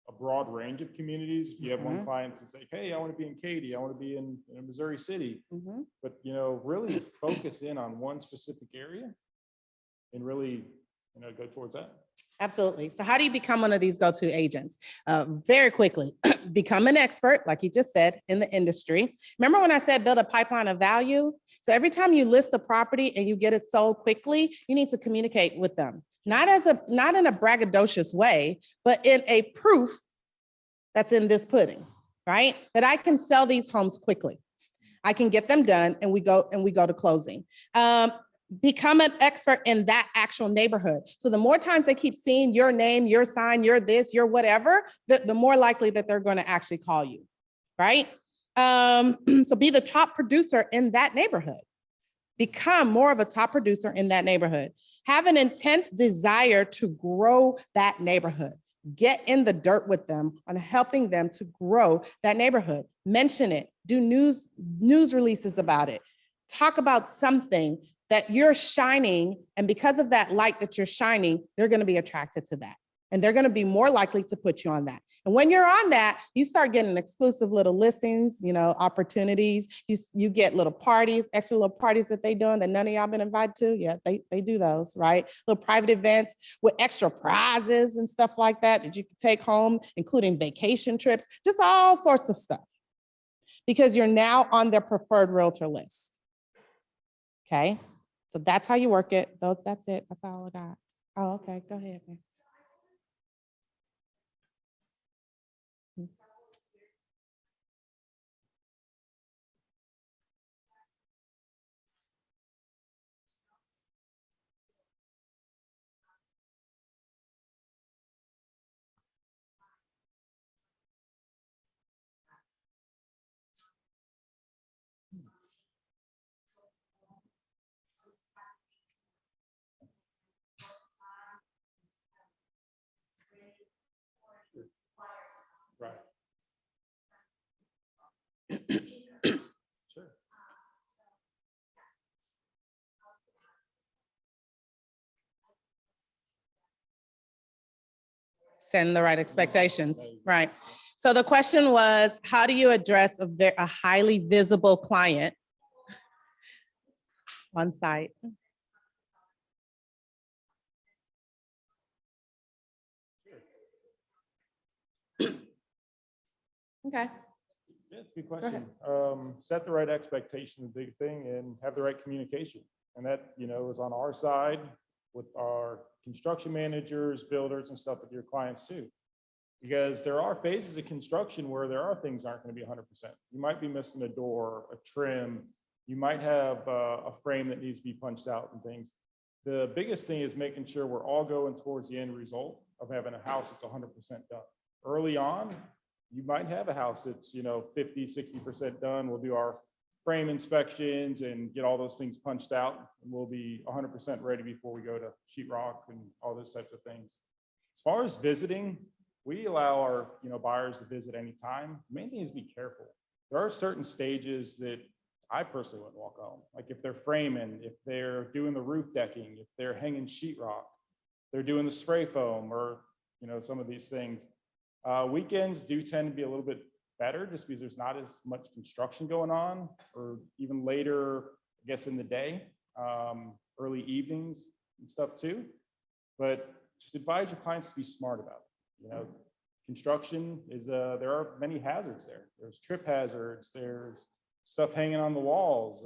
a broad range of communities. If you have one client to say, hey, I want to be in Katy, I want to be in Missouri City, but really focus in on one specific area and really, go towards that.
Absolutely. So how do you become one of these go-to agents? Very quickly, become an expert, like you just said, in the industry. Remember when I said build a pipeline of value? So every time you list a property and you get it sold quickly, you need to communicate with them. Not in a braggadocious way, but in a proof that's in this pudding, right? That I can sell these homes quickly. I can get them done and we go to closing. Become an expert in that actual neighborhood. So the more times they keep seeing your name, your sign, your this, your whatever, the more likely that they're going to actually call you, right? So be the top producer in that neighborhood. Become more of a top producer in that neighborhood. Have an intense desire to grow that neighborhood. Get in the dirt with them on helping them to grow that neighborhood. Mention it. Do news releases about it. Talk about something that you're shining, and because of that light that you're shining, they're going to be attracted to that. And they're going to be more likely to put you on that. And when you're on that, you start getting exclusive little listings, opportunities. You get little parties, extra little parties that they doing that none of y'all been invited to. Yeah, they do those, right? Little private events with extra prizes and stuff like that you can take home, including vacation trips, just all sorts of stuff. Because you're now on their preferred realtor list. Okay, so that's how you work it. That's it. That's all I got. Oh, okay, go ahead, man.
Sure.
Send the right expectations, right? So the question was, how do you address a highly visible client on site? Okay.
Yeah, it's a good question. Set the right expectation, the big thing, and have the right communication. And that, is on our side with our construction managers, builders and stuff with your clients too. Because there are phases of construction where there are things aren't going to be 100%. You might be missing a door, a trim. You might have a frame that needs to be punched out and things. The biggest thing is making sure we're all going towards the end result of having a house that's 100% done. Early on, you might have a house that's, 50, 60% done. We'll do our frame inspections and get all those things punched out. And we'll be 100% ready before we go to sheetrock and all those types of things. As far as visiting, we allow our, buyers to visit anytime. The main thing is be careful. There are certain stages that I personally wouldn't walk home. Like if they're framing, if they're doing the roof decking, if they're hanging sheetrock, they're doing the spray foam or, some of these things. Weekends do tend to be a little bit better just because there's not as much construction going on, or even later, I guess, in the day, early evenings and stuff too. But just advise your clients to be smart about it. Construction is, there are many hazards there. There's trip hazards, there's stuff hanging on the walls,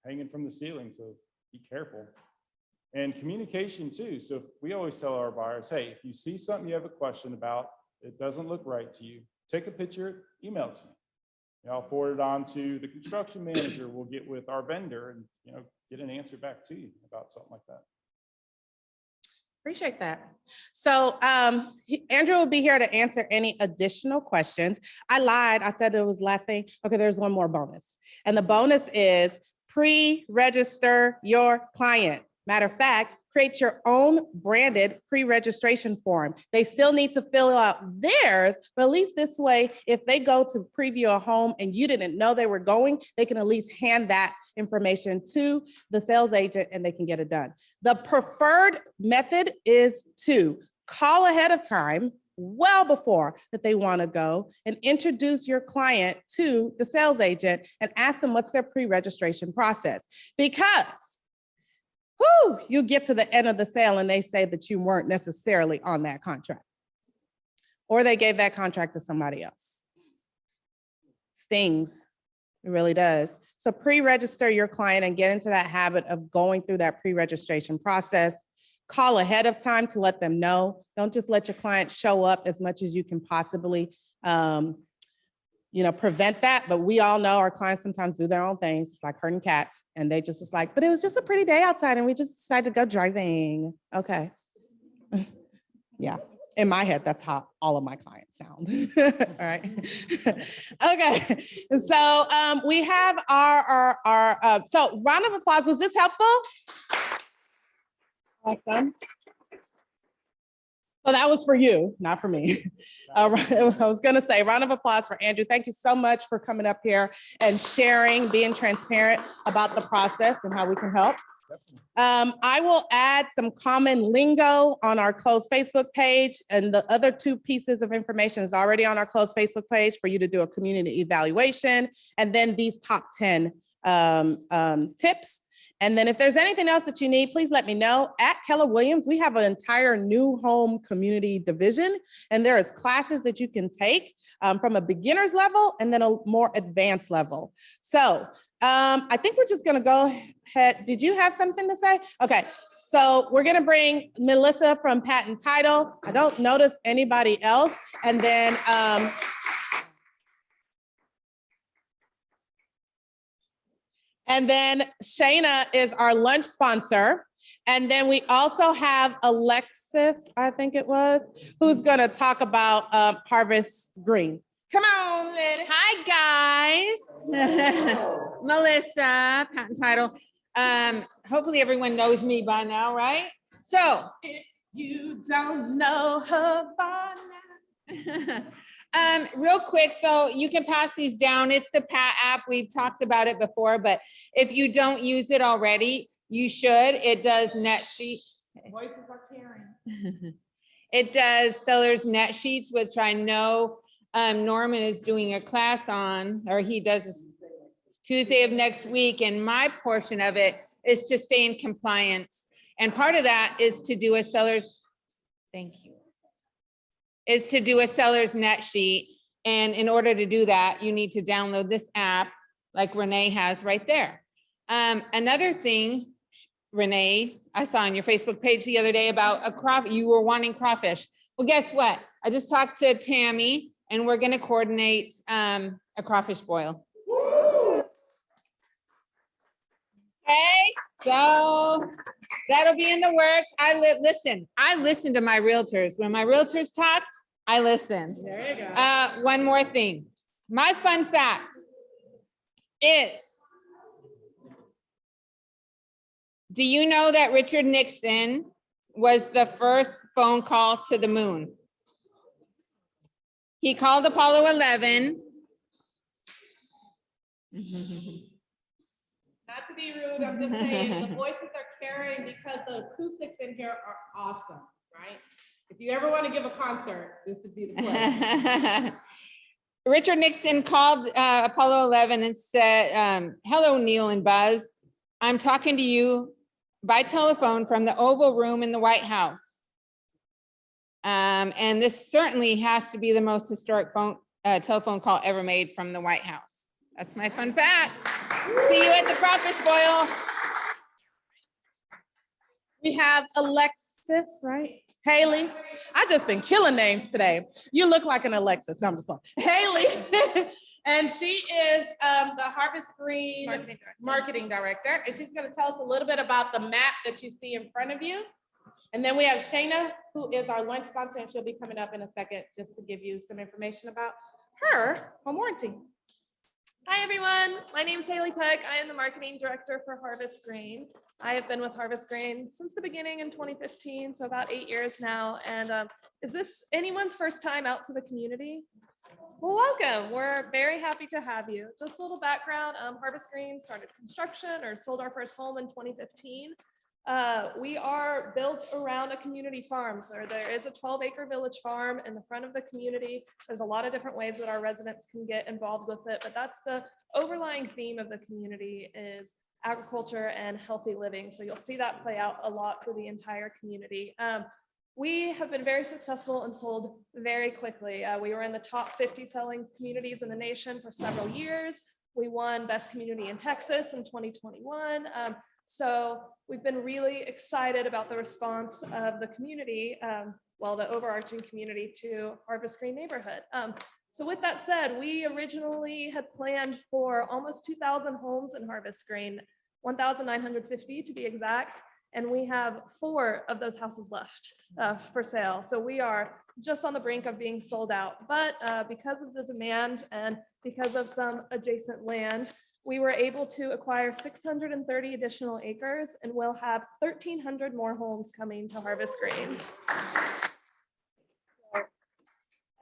hanging from the ceiling, so be careful. And communication too. So if we always tell our buyers, hey, if you see something you have a question about, it doesn't look right to you, take a picture, email it to me. I'll forward it on to the construction manager. We'll get with our vendor and, get an answer back to you about something like that.
Appreciate that. So Andrew will be here to answer any additional questions. I lied. I said it was last thing. Okay, there's one more bonus. And the bonus is pre-register your client. Matter of fact, create your own branded pre-registration form. They still need to fill out theirs, but at least this way, if they go to preview a home and you didn't know they were going, they can at least hand that information to the sales agent and they can get it done. The preferred method is to call ahead of time, well before that they want to go, and introduce your client to the sales agent and ask them what's their pre-registration process. Because you get to the end of the sale and they say that you weren't necessarily on that contract, or they gave that contract to somebody else. Stings, it really does. So pre-register your client and get into that habit of going through that pre-registration process. Call ahead of time to let them know. Don't just let your client show up as much as you can possibly prevent that. But we all know our clients sometimes do their own things. It's like herding cats. And they just like, but it was just a pretty day outside and we just decided to go driving. Okay. Yeah. In my head, that's how all of my clients sound. All right. Okay. So we have our so round of applause. Was this helpful? Awesome. So that was for you, not for me. I was going to say round of applause for Andrew. Thank you so much for coming up here and sharing, being transparent about the process and how we can help. I will add some common lingo on our closed Facebook page, and the other two pieces of information is already on our closed Facebook page for you to do a community evaluation, and then these top 10 tips. And then if there's anything else that you need, please let me know. At Keller Williams, we have an entire new home community division, and there is classes that you can take from a beginner's level and then a more advanced level. So I think we're just gonna go ahead. Did you have something to say? Okay, so we're gonna bring Melissa from Patent Title. I don't notice anybody else. And then Shayna is our lunch sponsor. And then we also have Alexis, I think it was, who's gonna talk about Harvest Green. Come on, lady.
Hi, guys. Melissa, Patent Title. Hopefully everyone knows me by now, right? So.
If you don't know her by now.
Real quick, so you can pass these down. It's the PAT app. We've talked about it before, but if you don't use it already, you should. It does net sheet.
Voices are caring.
It does sellers net sheets, which I know Norman is doing a class on, or he does this Tuesday of next week. And my portion of it is to stay in compliance. And part of that is to do a seller's, thank you, is to do a seller's net sheet. And in order to do that, you need to download this app like Renee has right there. Another thing, Renee, I saw on your Facebook page the other day about you were wanting crawfish. Well, guess what? I just talked to Tammy and we're gonna coordinate a crawfish boil. Okay, so that'll be in the works. Listen, I listen to my realtors. When my realtors talk, I listen.
There you go.
One more thing. My fun fact is, do you know that Richard Nixon was the first phone call to the moon? He called Apollo 11.
Not to be rude, I'm just saying, the voices are carrying because the acoustics in here are awesome, right? If you ever want to give a concert, this would be the place.
Richard Nixon called Apollo 11 and said, hello, Neil and Buzz. I'm talking to you by telephone from the Oval Room in the White House. And this certainly has to be the most historic telephone call ever made from the White House. That's my fun fact. See you at the crawfish boil.
We have Alexis, right? Haley. I just been killing names today. You look like an Alexis. No, I'm just kidding. Haley. And she is the Harvest Green Marketing Director. And she's going to tell us a little bit about the map that you see in front of you. And then we have Shayna, who is our lunch sponsor, and she'll be coming up in a second just to give you some information about her home warranty.
Hi, everyone. My name is Haley Peck. I am the marketing director for Harvest Green. I have been with Harvest Green since the beginning in 2015, so about 8 years now. And is this anyone's first time out to the community? Well, welcome. We're very happy to have you. Just a little background, Harvest Green started construction or sold our first home in 2015. We are built around a community farm. So there is a 12-acre village farm in the front of the community. There's a lot of different ways that our residents can get involved with it, but that's the overlying theme of the community is agriculture and healthy living. So you'll see that play out a lot for the entire community. We have been very successful and sold very quickly. We were in the top 50 selling communities in the nation for several years. We won Best Community in Texas in 2021. So we've been really excited about the response of the community, the overarching community to Harvest Green neighborhood. So with that said, we originally had planned for almost 2,000 homes in Harvest Green, 1,950 to be exact. And we have 4 of those houses left for sale. So we are just on the brink of being sold out. But because of the demand and because of some adjacent land, we were able to acquire 630 additional acres, and we'll have 1,300 more homes coming to Harvest Green.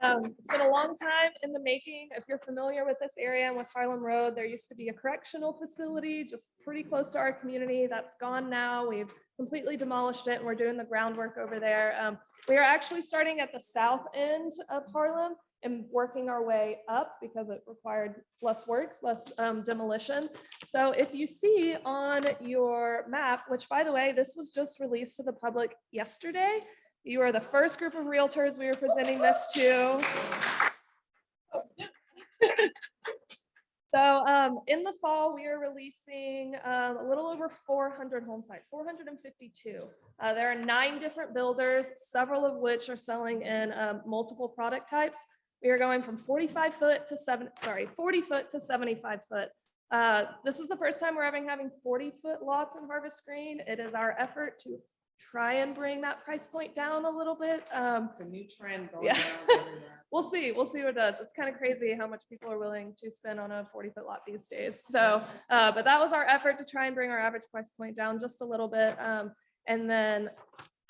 It's been a long time in the making. If you're familiar with this area and with Harlem Road, there used to be a correctional facility just pretty close to our community. That's gone now. We've completely demolished it and we're doing the groundwork over there. We are actually starting at the south end of Harlem and working our way up because it required less work, less demolition. So if you see on your map, which by the way, this was just released to the public yesterday, you are the first group of realtors we are presenting this to. So in the fall, we are releasing a little over 400 home sites, 452. There are 9 different builders, several of which are selling in multiple product types. We are going from 40 foot to 75 foot. This is the first time we're having 40-foot lots in Harvest Green. It is our effort to try and bring that price point down a little bit.
It's a new trend going
Yeah.
on everywhere.
We'll see what it does. It's kind of crazy how much people are willing to spend on a 40-foot lot these days. So, but that was our effort to try and bring our average price point down just a little bit. And then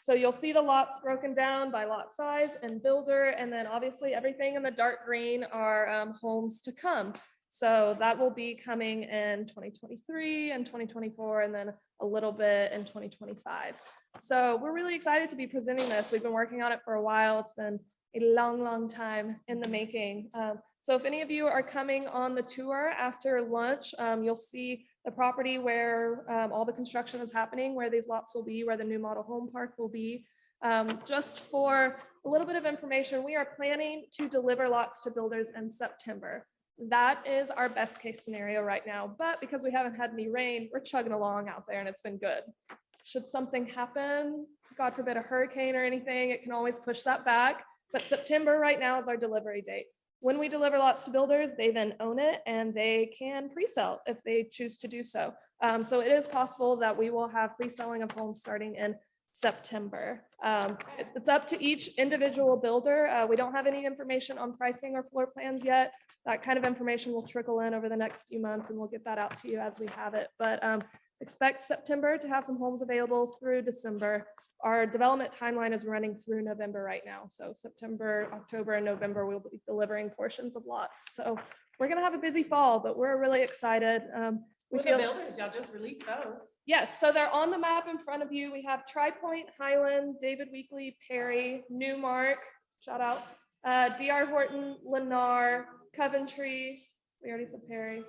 So you'll see the lots broken down by lot size and builder, and then obviously everything in the dark green are homes to come. So that will be coming in 2023 and 2024, and then a little bit in 2025. So we're really excited to be presenting this. We've been working on it for a while. It's been a long, long time in the making. So if any of you are coming on the tour after lunch, you'll see the property where all the construction is happening, where these lots will be, where the new model home park will be. Just for a little bit of information, we are planning to deliver lots to builders in September. That is our best case scenario right now, but because we haven't had any rain, we're chugging along out there and it's been good. Should something happen, God forbid a hurricane or anything, it can always push that back, but September right now is our delivery date. When we deliver lots to builders, they then own it and they can pre-sell if they choose to do so. So it is possible that we will have pre-selling of homes starting in September. It's up to each individual builder. We don't have any information on pricing or floor plans yet. That kind of information will trickle in over the next few months and we'll get that out to you as we have it. But expect September to have some homes available through December. Our development timeline is running through November right now. So September, October, and November, we'll be delivering portions of lots. So we're gonna have a busy fall, but we're really excited.
With the builders, y'all just released those.
Yes, so they're on the map in front of you. We have Tri Point, Highland, David Weekley, Perry, Newmark, shout out, DR Horton, Lennar, Coventry. We already said Perry.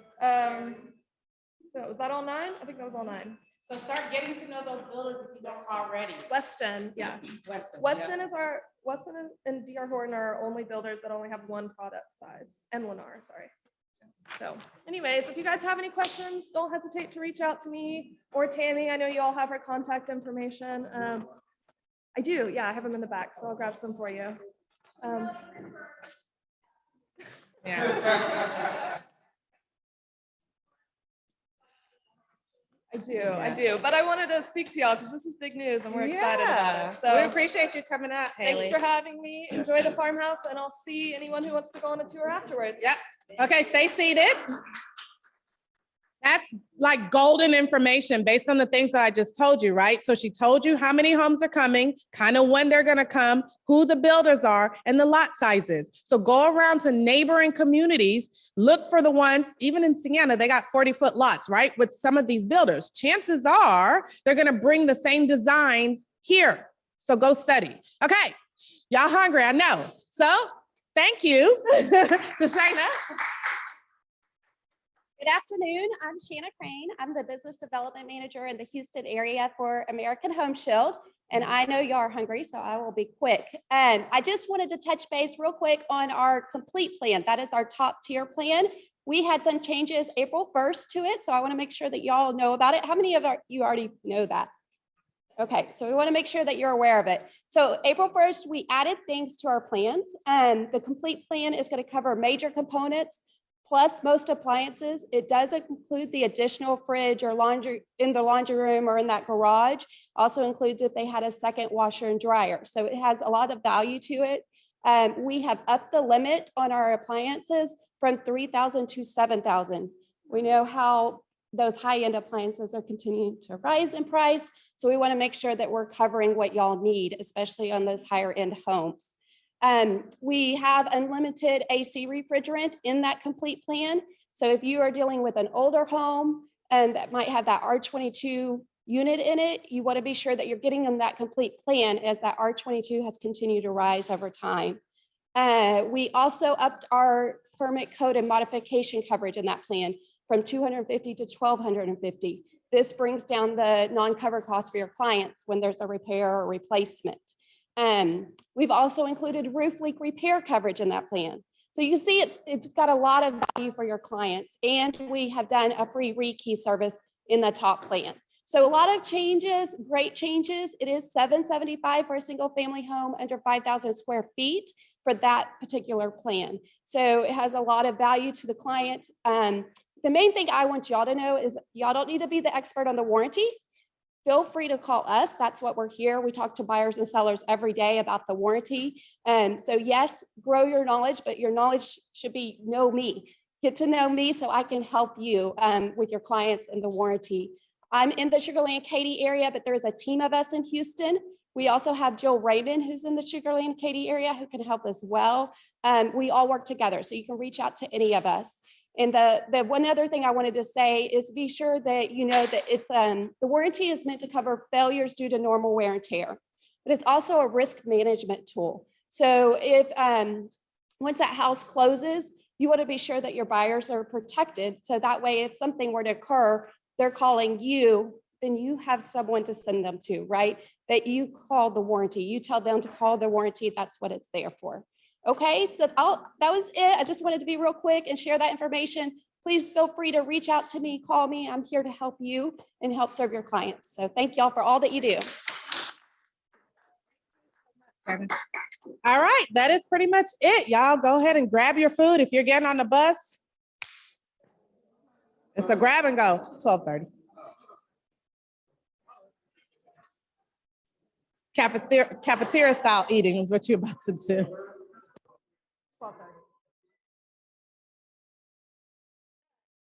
So was that all 9? I think that was all 9.
So start getting to know those builders if you don't already.
Weston, yeah.
Weston,
Weston and DR Horton are our only builders that only have one product size, and Lennar, sorry. So anyways, if you guys have any questions, don't hesitate to reach out to me or Tammy. I know you all have her contact information. I do, yeah, I have them in the back, so I'll grab some for you.
Yeah.
I do, but I wanted to speak to y'all because this is big news and we're excited about it. So
we appreciate you coming up, Haley.
thanks for having me. Enjoy the farmhouse and I'll see anyone who wants to go on a tour afterwards.
Yep. Okay, stay seated. That's like golden information based on the things that I just told you, right? So she told you how many homes are coming, kind of when they're gonna come, who the builders are, and the lot sizes. So go around to neighboring communities, look for the ones, even in Sienna, they got 40-foot lots, right? With some of these builders. Chances are they're gonna bring the same designs here. So go study. Okay, y'all hungry, I know. So thank you to Shayna.
Good afternoon. I'm Shanna Crane. I'm the Business Development Manager in the Houston area for American Home Shield. And I know y'all are hungry, so I will be quick. And I just wanted to touch base real quick on our complete plan. That is our top tier plan. We had some changes April 1st to it, so I want to make sure that y'all know about it. How many of you already know that? Okay, so we want to make sure that you're aware of it. So April 1st, we added things to our plans, and the complete plan is going to cover major components plus most appliances. It doesn't include the additional fridge or laundry in the laundry room or in that garage. Also includes if they had a second washer and dryer. So it has a lot of value to it. We have upped the limit on our appliances from 3,000 to 7,000. We know how those high-end appliances are continuing to rise in price. So we want to make sure that we're covering what y'all need, especially on those higher end homes. We have unlimited AC refrigerant in that complete plan. So if you are dealing with an older home and that might have that R22 unit in it, you want to be sure that you're getting them that complete plan as that R22 has continued to rise over time. We also upped our permit code and modification coverage in that plan from 250 to 1,250. This brings down the non-cover cost for your clients when there's a repair or replacement. We've also included roof leak repair coverage in that plan. So you can see it's got a lot of value for your clients, and we have done a free rekey service in the top plan. So a lot of changes, great changes. It is $775 for a single family home under 5,000 square feet for that particular plan. So it has a lot of value to the client. The main thing I want y'all to know is y'all don't need to be the expert on the warranty. Feel free to call us. That's what we're here. We talk to buyers and sellers every day about the warranty. So yes, grow your knowledge, but your knowledge should be know me. Get to know me so I can help you with your clients and the warranty. I'm in the Sugar Land Katy area, but there is a team of us in Houston. We also have Jill Raymond, who's in the Sugar Land Katy area, who can help as well. We all work together, so you can reach out to any of us. And the one other thing I wanted to say is be sure that you know that it's the warranty is meant to cover failures due to normal wear and tear, but it's also a risk management tool. So if once that house closes, you want to be sure that your buyers are protected. So that way, if something were to occur, they're calling you, then you have someone to send them to, right? That you call the warranty. You tell them to call the warranty. That's what it's there for. Okay, so that was it. I just wanted to be real quick and share that information. Please feel free to reach out to me, call me. I'm here to help you and help serve your clients. So thank y'all for all that you do.
All right, that is pretty much it. Y'all go ahead and grab your food. If you're getting on the bus, it's a grab and go, 12:30. Cafeteria style eating is what you're about to do.